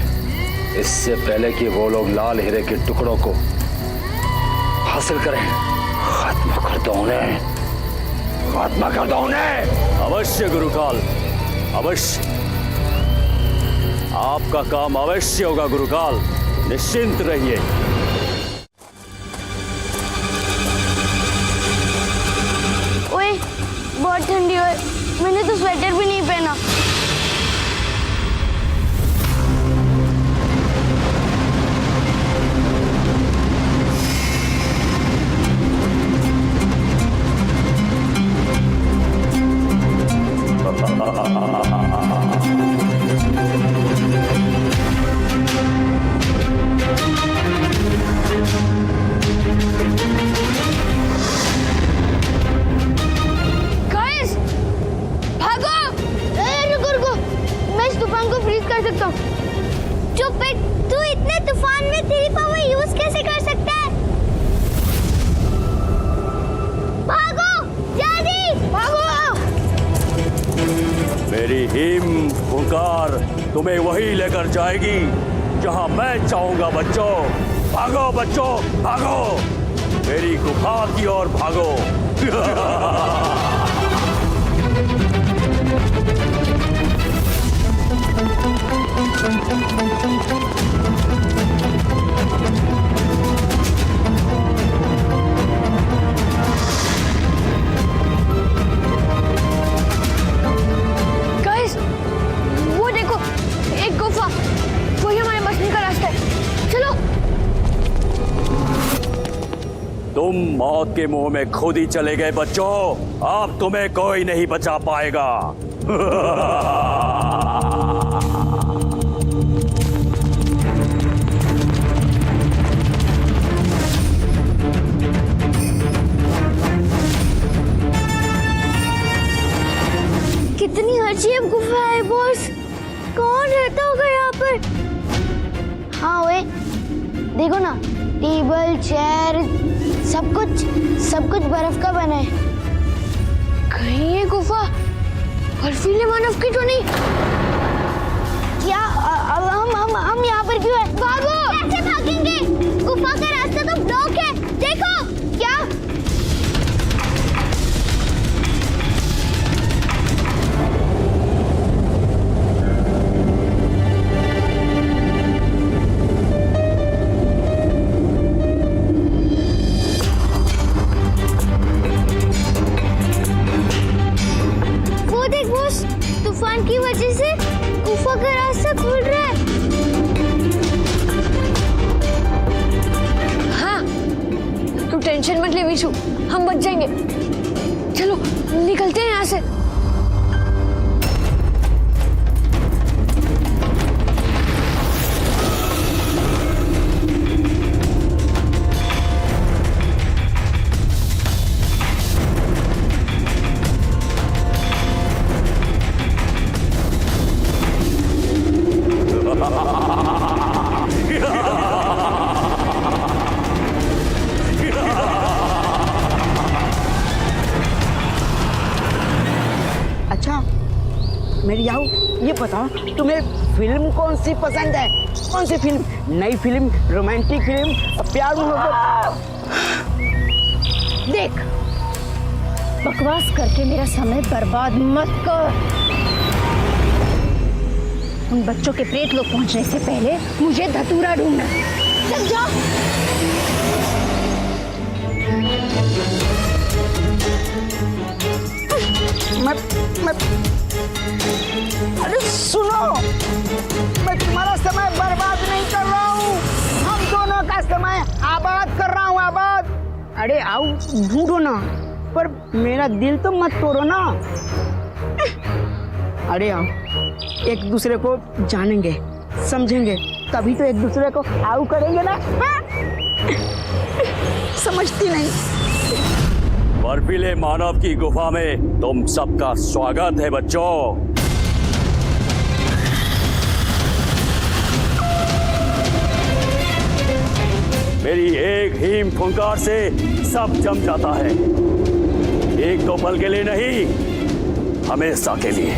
इससे पहले कि वो लोग लाल हीरे के टुकड़ों को हासिल करें, खत्म कर दो उन्हें, खत्म कर दो उन्हें। अवश्य गुरुकाल, अवश्य। आपका काम अवश्य होगा गुरुकाल, निश्चिंत रहिए। ओए, बहुत ठंडी है, मैंने तो स्वेटर भी नहीं पहना। चुप है, तू इतने तूफान में तेरी पावर यूज कैसे कर सकता है? भागो, जल्दी भागो! मेरी हिम हुंकार तुम्हें वही लेकर जाएगी जहां मैं चाहूंगा। बच्चों भागो, बच्चों भागो, मेरी गुफा की ओर भागो। गाइस, वो देखो, एक गुफा, वही हमारे बचने का रास्ता है। चलो। तुम मौत के मुंह में खुद ही चले गए बच्चों, अब तुम्हें कोई नहीं बचा पाएगा। कितनी अजीब गुफा है बॉस, कौन रहता होगा यहाँ पर? हाँ ओए, देखो ना, टेबल चेयर सब कुछ बर्फ का बना है। कहीं ये गुफा बर्फीले मानव की तो नहीं? क्या हम यहाँ पर क्यों है? बाबू कैसे भागेंगे? गुफा का रास्ता तो ब्लॉक है, देखो। क्या? वो देख बॉस, तूफान की वजह से गुफा का रास्ता खुल रहा है। हाँ, तू टेंशन मत ले विशु, हम बच जाएंगे। चलो निकलते हैं यहाँ से। अच्छा मेरी याहू, ये बताओ तुम्हें फिल्म कौन सी पसंद है? कौन सी फिल्म? नई फिल्म, रोमांटिक फिल्म, प्यार मोहब्बत? देख, बकवास करके मेरा समय बर्बाद मत कर। उन बच्चों के प्रेत लोग पहुंचने से पहले मुझे धतूरा ढूंढना। चल जाओ। मत अरे सुनो, मैं तुम्हारा समय बर्बाद नहीं कर रहा हूँ, हम दोनों का समय आबाद कर रहा हूँ, आबाद। अरे आओ ढूंढो ना, पर मेरा दिल तो मत तोड़ो ना। अरे आओ, एक दूसरे को जानेंगे, समझेंगे, तभी तो एक दूसरे को आऊ करेंगे ना। हाँ? समझती नहीं। बर्फीले मानव की गुफा में तुम सबका स्वागत है बच्चों। मेरी एक हीम फुंकार से सब जम जाता है, एक दो पल के लिए नहीं, हमेशा के लिए।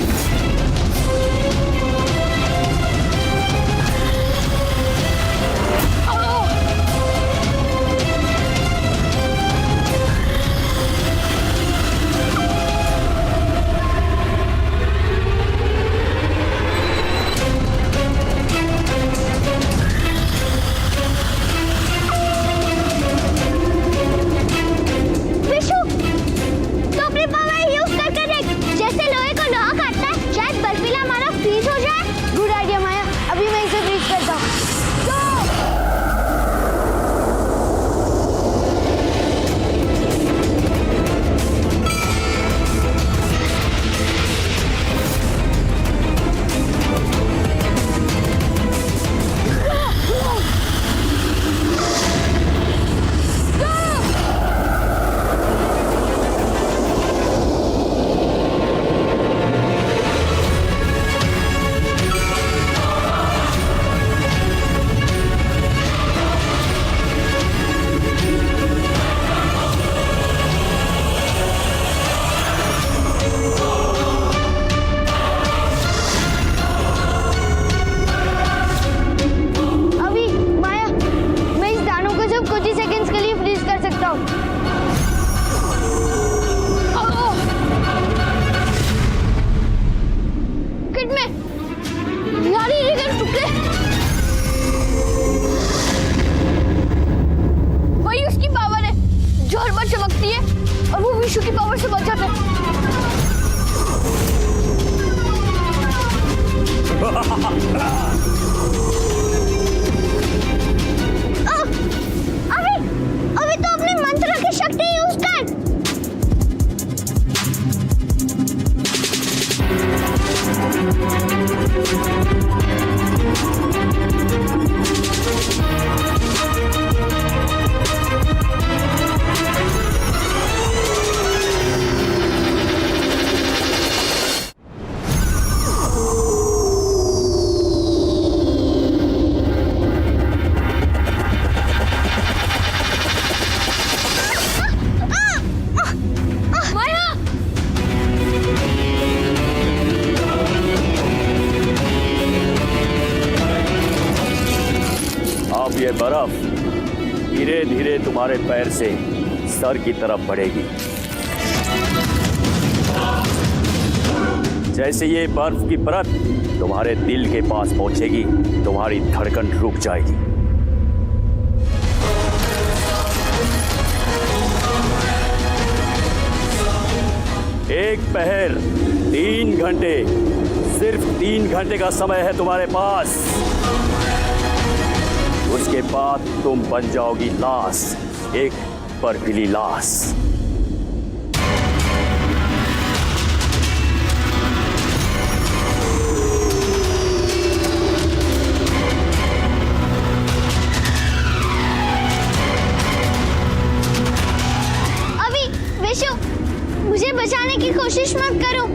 विशु की पावर से बच जाते हैं। अभी तो अपने मंत्र की शक्ति यूज कर। अब ये बर्फ धीरे धीरे तुम्हारे पैर से सर की तरफ बढ़ेगी। जैसे ये बर्फ की परत तुम्हारे दिल के पास पहुंचेगी, तुम्हारी धड़कन रुक जाएगी। एक पहर 3 घंटे, सिर्फ 3 घंटे का समय है तुम्हारे पास। उसके बाद तुम बन जाओगी लाश, एक बर्फीली लाश। अभी विशु, मुझे बचाने की कोशिश मत करो,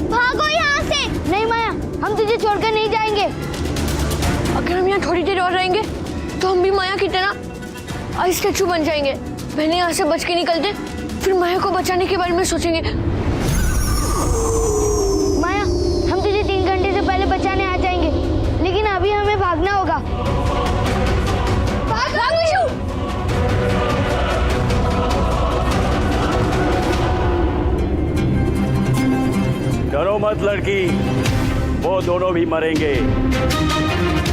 भागो यहाँ से। नहीं माया, हम तुझे छोड़कर नहीं जाएंगे। अगर हम यहाँ थोड़ी देर और रहेंगे तो हम भी माया की तरह आइस स्टैचू बन जाएंगे। पहले यहाँ से बच के निकलते, फिर माया को बचाने के बारे में सोचेंगे। माया, हम तुझे 3 घंटे से पहले बचाने आ जाएंगे, लेकिन अभी हमें भागना होगा। भाग विशु। डरो मत लड़की, वो दोनों भी मरेंगे।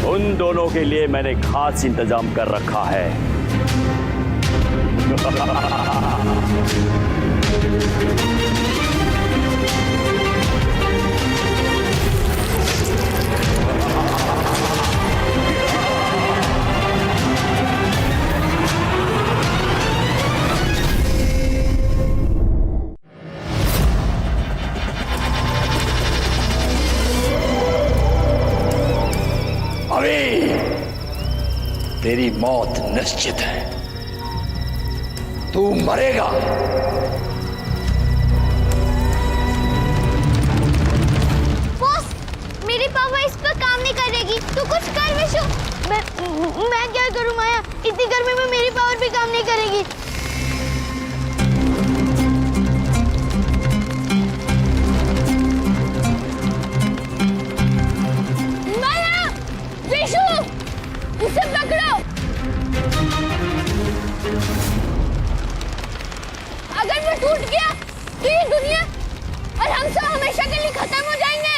उन दोनों के लिए मैंने खास इंतजाम कर रखा है। अभी तेरी मौत निश्चित है, तू मरेगा। बॉस, मेरी पावर इस पर काम नहीं करेगी, तू कुछ कर विशु। मैं क्या करूं माया, इतनी गर्मी में मेरी पावर भी काम नहीं करेगी। माया, विशु, इसे पकड़ो। अगर वो टूट गया तो ये दुनिया और हम सब हमेशा के लिए खत्म हो जाएंगे।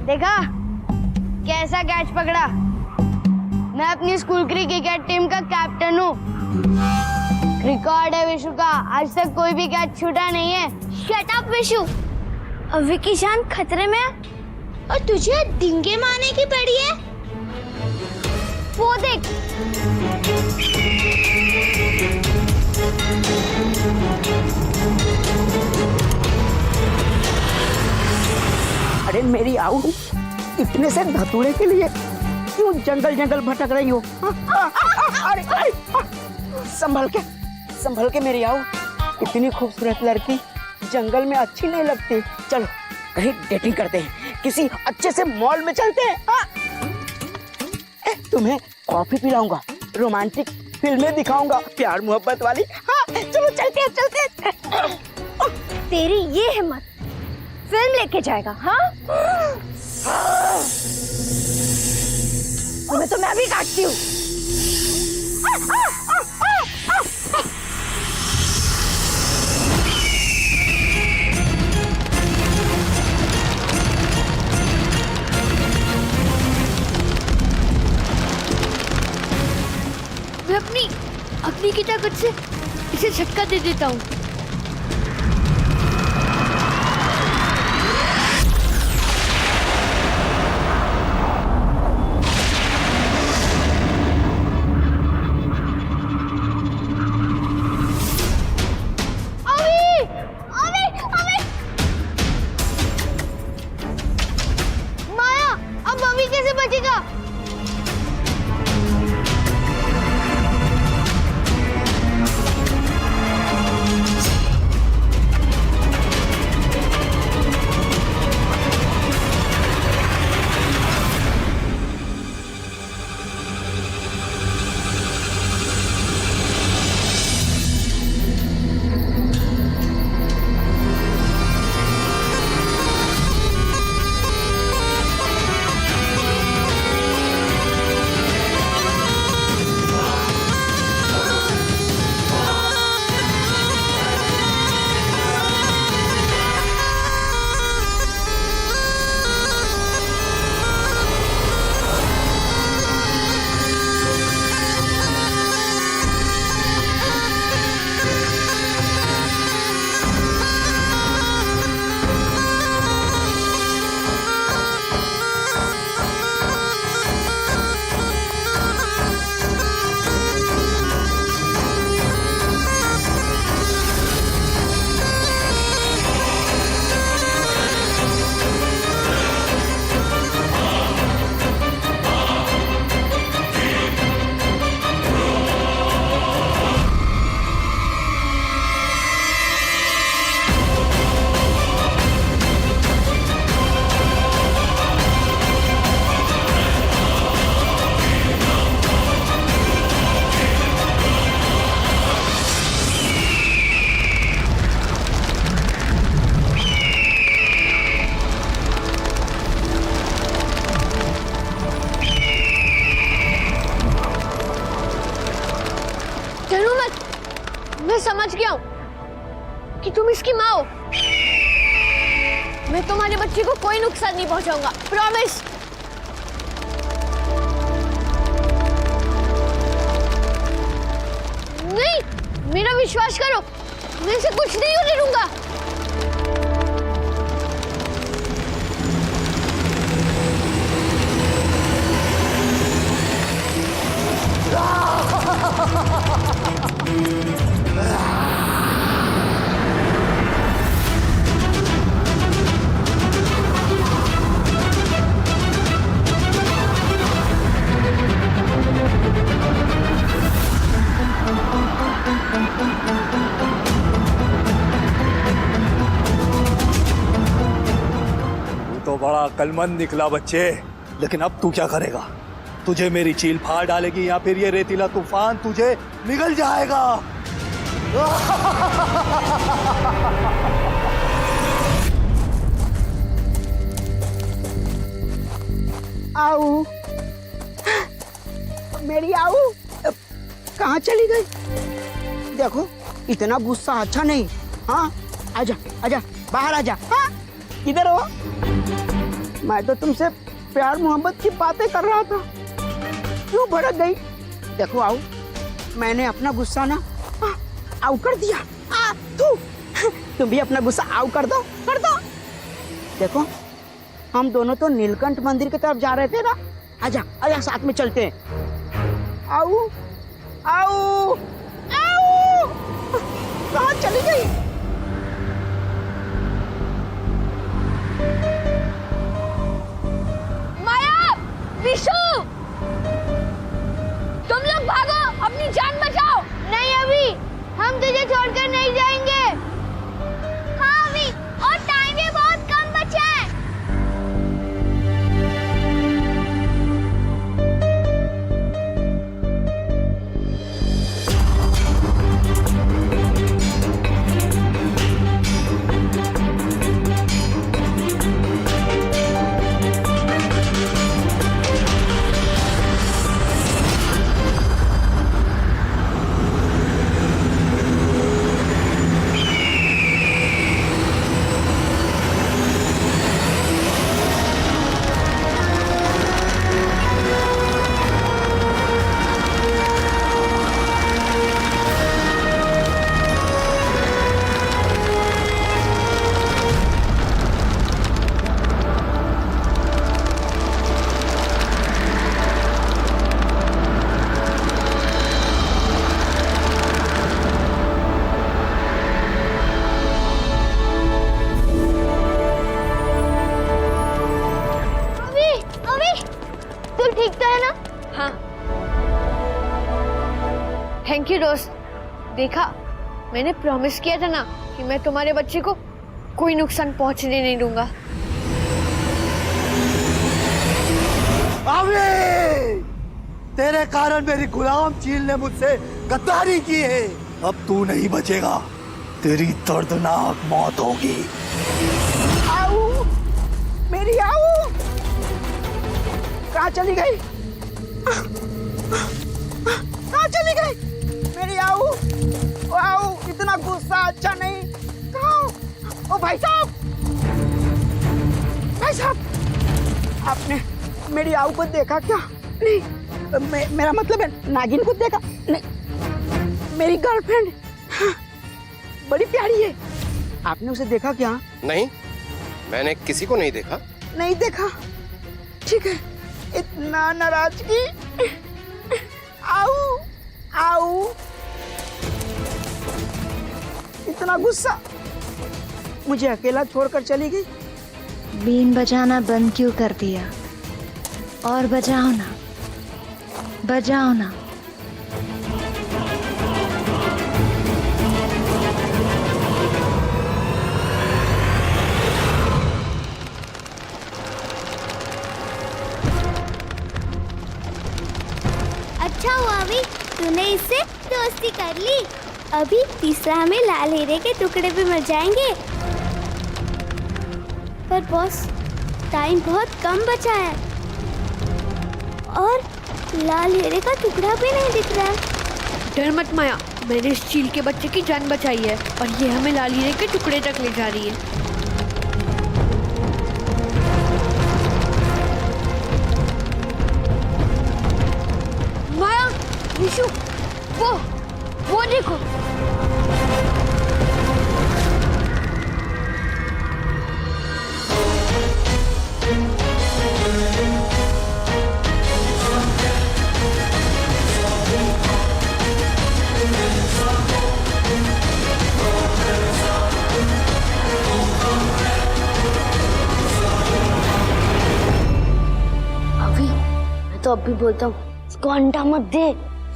देखा कैसा कैच पकड़ा। मैं अपनी स्कूल क्रिकेट टीम का कैप्टन हूँ। रिकॉर्ड है विशु का, आज तक कोई भी कैच छूटा नहीं है। शट अप विशु, अभी की जान खतरे में है और तुझे डिंगे मारने की पड़ी है। वो देख, अरे मेरी आऊ, इतने से धतूरे के लिए क्यों जंगल जंगल भटक रही हो? अरे संभल के मेरी आऊ, इतनी खूबसूरत लड़की जंगल में अच्छी नहीं लगती। चलो कहीं डेटिंग करते हैं, किसी अच्छे से मॉल में चलते हैं। तुम्हें कॉफी पिलाऊंगा, रोमांटिक फिल्में दिखाऊंगा, प्यार मोहब्बत वाली। हाँ चलो चलते हैं। तेरी ये हिम्मत, फिल्म लेके जाएगा? हाँ, तुम्हें तो मैं भी काटती हूँ। मैं अपनी अग्नि की ताकत से इसे झटका दे देता हूँ। माया, अब अभी कैसे बचेगा? इसकी माँ हो। मैं तुम्हारे बच्चे को कोई नुकसान नहीं पहुंचाऊंगा, प्रॉमिस। नहीं, मेरा विश्वास करो, मैं इसे कुछ नहीं होने दूंगा। तो बड़ा अक्लमंद निकला बच्चे, लेकिन अब तू क्या करेगा? तुझे मेरी चील फाड़ डालेगी या फिर ये रेतीला तूफान तुझे निगल जाएगा? आऊ, मेरी आऊ कहाँ चली गई? देखो इतना गुस्सा अच्छा नहीं। हाँ आजा आजा, बाहर आजा। हाँ किधर हो? मैं तो तुमसे प्यार मोहब्बत की बातें कर रहा था, क्यों भड़क गई? देखो आऊ, मैंने अपना गुस्सा ना आऊ कर दिया। तुम भी अपना गुस्सा आऊ कर दो, कर दो। देखो हम दोनों तो नीलकंठ मंदिर की तरफ जा रहे थे ना, आजा आजा साथ में चलते हैं। आऊ आऊ आऊ, कहाँ चली गई? माया, विशु, तुम लोग भागो, अपनी जान बचाओ। नहीं अभी, हम तुझे छोड़कर नहीं जाएंगे। हाँ अभी, और टाइम भी बहुत कम बचा है। ठीक तो है ना? हाँ, थैंक यू दोस्त। देखा, मैंने प्रॉमिस किया था ना कि मैं तुम्हारे बच्चे को कोई नुकसान पहुंचने नहीं दूंगा। तेरे कारण मेरी गुलाम चील ने मुझसे गद्दारी की है। अब तू नहीं बचेगा, तेरी दर्दनाक मौत होगी। आऊ, मेरी आऊ कहाँ चली गई? कहाँ चली गई मेरी आऊ? ओ आऊ, इतना गुस्सा अच्छा नहीं। कहाँ? ओ भाई साहब, भाई साहब, आपने मेरी आऊ को देखा क्या? नहीं, मेरा मतलब है नागिन को देखा नहीं। मेरी गर्लफ्रेंड बड़ी प्यारी है, आपने उसे देखा क्या? नहीं, मैंने किसी को नहीं देखा। नहीं देखा, ठीक है। इतना नाराजगी, आऊ आऊ, इतना गुस्सा, मुझे अकेला छोड़कर चली गई। बीन बजाना बंद क्यों कर दिया? और बजाओ ना, बजाओ ना। अच्छा हुआ अभी तूने इससे दोस्ती कर ली। अभी तीसरा हमें लाल हीरे के टुकड़े पे मिल जाएंगे। पर बॉस, टाइम बहुत कम बचा है और लाल हीरे का टुकड़ा भी नहीं दिख रहा है। डर मत माया, मैंने इस चील के बच्चे की जान बचाई है और ये हमें लाल हीरे के टुकड़े तक ले जा रही है। माया, विशु, वो देखो। तो अब भी बोलता हूँ इसको अंडा मत दे।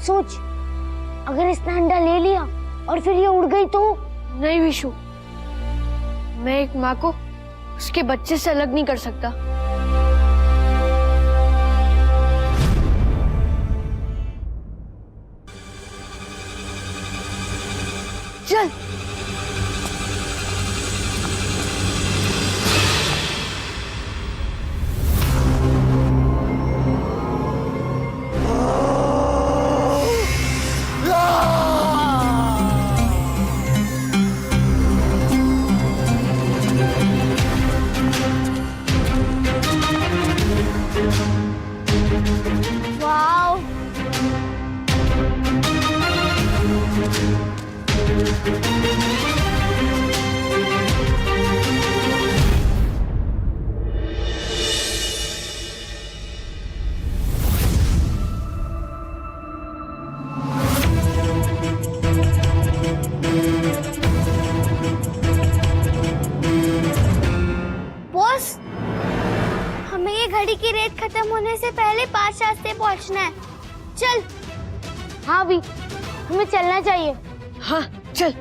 सोच, अगर इसने अंडा ले लिया और फिर ये उड़ गई तो? नहीं विशु, मैं एक माँ को उसके बच्चे से अलग नहीं कर सकता। चल। वाओ, बॉस, हमें ये घड़ी की रेत खत्म होने से पहले 5 रास्ते पहुंचना है। चल। हाँ भी, हमें चलना चाहिए। हाँ चल।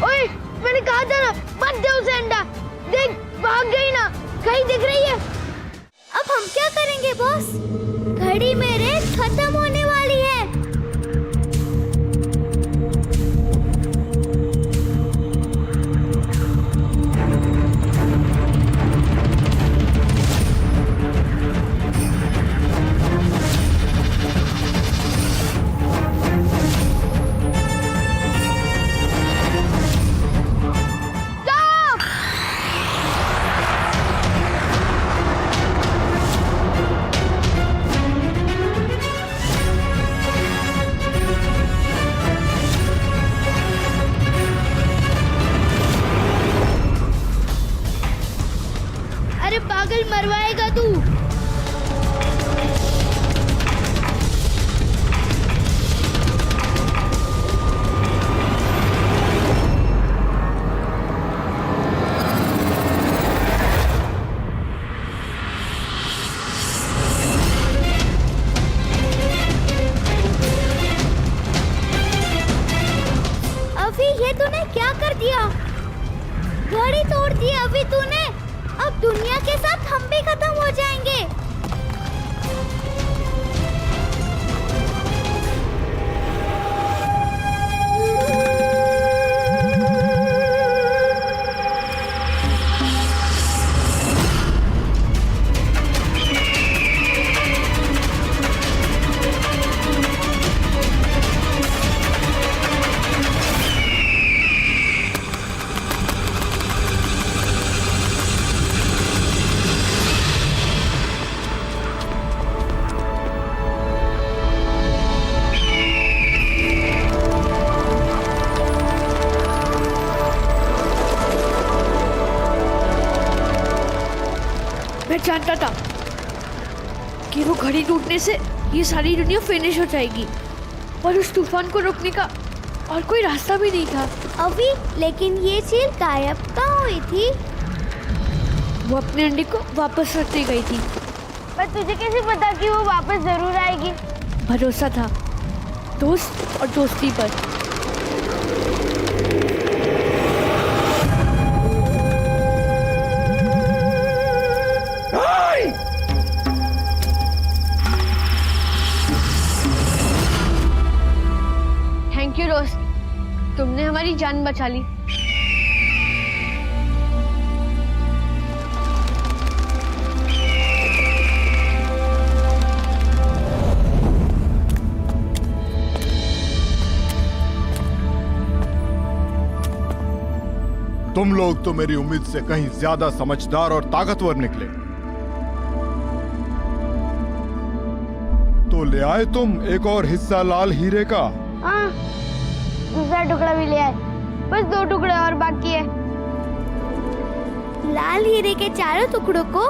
ओए, मैंने कहा था ना मत दे उसे अंडा। देख, भाग गई ना। कहीं दिख रही है? अब हम क्या करेंगे बॉस? घड़ी में रेत खत्म होने वाली है। अरे पागल, मरवाएगा तू। अभी ये तूने क्या कर दिया? घड़ी तोड़ दी अभी तूने। अब दुनिया के साथ हम भी खत्म हो जाएंगे। मैं जानता था कि वो घड़ी टूटने से ये सारी दुनिया फिनिश हो जाएगी, पर उस तूफान को रोकने का और कोई रास्ता भी नहीं था। अभी लेकिन ये चील गायब कहाँ हुई थी? वो अपने अंडे को वापस रखने गई थी। पर तुझे कैसे पता कि वो वापस जरूर आएगी? भरोसा था दोस्त और दोस्ती पर। थैंक यू दोस्त, तुमने हमारी जान बचा ली। तुम लोग तो मेरी उम्मीद से कहीं ज्यादा समझदार और ताकतवर निकले। तो ले आए तुम एक और हिस्सा लाल हीरे का? हाँ, दूसरा टुकड़ा भी ले आए, बस 2 टुकड़े और बाकी है। लाल हीरे के चारों टुकड़ों को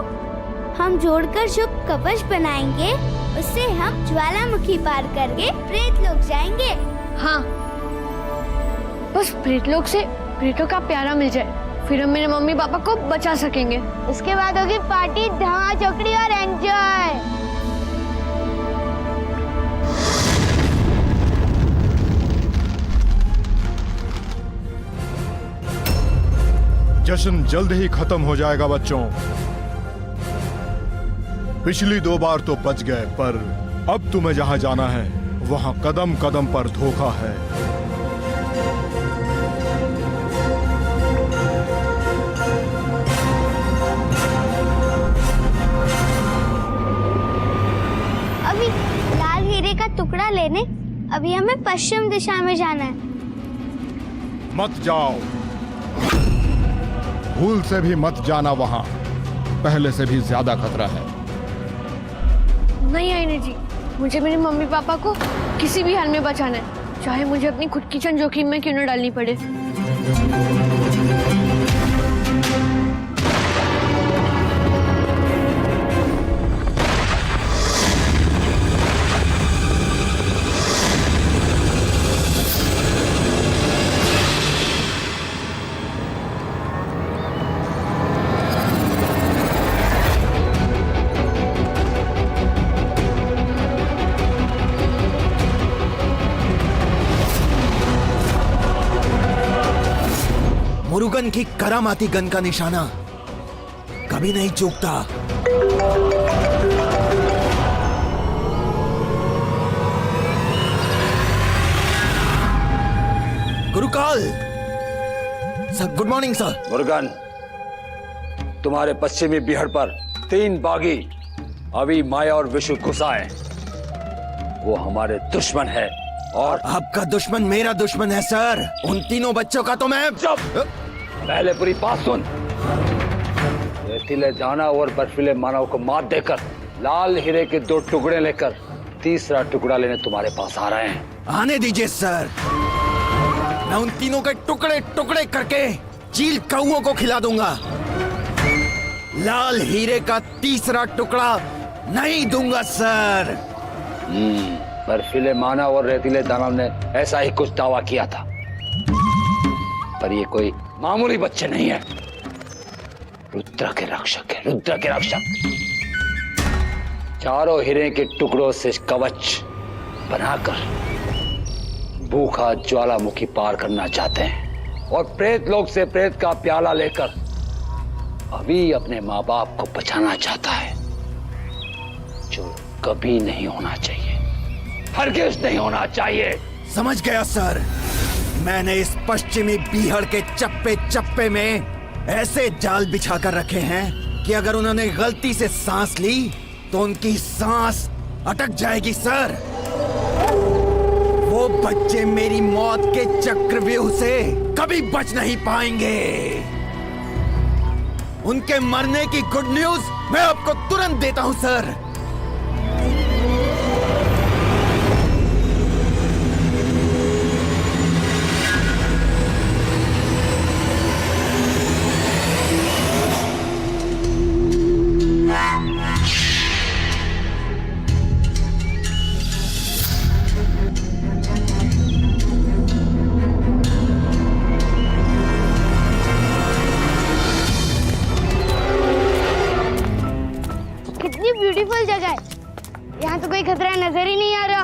हम जोड़कर जो कवच बनाएंगे, उससे हम ज्वालामुखी पार करके प्रेत लोक जाएंगे। हाँ, बस प्रेत लोक से प्रेतों का प्यारा मिल जाए, फिर हम मेरे मम्मी पापा को बचा सकेंगे। उसके बाद होगी पार्टी, धमाल, चौकड़ी और एंजॉय। जश्न जल्द ही खत्म हो जाएगा बच्चों। पिछली 2 बार तो बच गए, पर अब तुम्हें जहां जाना है वहां कदम कदम पर धोखा है। अभी लाल हीरे का टुकड़ा लेने अभी हमें पश्चिम दिशा में जाना है। मत जाओ, भूल से भी मत जाना, वहां पहले से भी ज्यादा खतरा है। नहीं आईने जी, मुझे मेरे मम्मी पापा को किसी भी हाल में बचाना है, चाहे मुझे अपनी खुद की जान जोखिम में क्यों न डालनी पड़े। मुरुगन की करामाती गन का निशाना कभी नहीं चूकता। Gurukal sir, good morning sir. Murugan, तुम्हारे पश्चिमी बिहार पर 3 बागी अभी माया और विशु घुस आए। वो हमारे दुश्मन है और आपका दुश्मन मेरा दुश्मन है सर। उन तीनों बच्चों का तो मैं चुप! पहले पूरी बात सुन। रेतीले दाना और बर्फीले मानव को मात देकर लाल हीरे के 2 टुकड़े लेकर तीसरा टुकड़ा लेने तुम्हारे पास आ रहे हैं। आने दीजिए सर, मैं उन तीनों के टुकड़े टुकड़े करके चील कौओं को खिला दूंगा। लाल हीरे का तीसरा टुकड़ा नहीं दूंगा सर। बर्फीले मानव और रेतीले दानव ने ऐसा ही कुछ दावा किया था, पर ये कोई मामूली बच्चे नहीं है, रुद्र के रक्षक है, रुद्र के रक्षक। चारों हीरे के टुकड़ों से कवच बनाकर भूखा ज्वालामुखी पार करना चाहते हैं और प्रेत लोक से प्रेत का प्याला लेकर अभी अपने माँ बाप को बचाना चाहता है, जो कभी नहीं होना चाहिए, हरगिज़ नहीं होना चाहिए। समझ गया सर। मैंने इस पश्चिमी बिहार के चप्पे चप्पे में ऐसे जाल बिछा कर रखे हैं कि अगर उन्होंने गलती से सांस ली तो उनकी सांस अटक जाएगी सर। वो बच्चे मेरी मौत के चक्रव्यूह से कभी बच नहीं पाएंगे। उनके मरने की गुड न्यूज मैं आपको तुरंत देता हूं सर। ब्यूटीफुल जगह है, यहाँ तो कोई खतरा नजर ही नहीं आ रहा।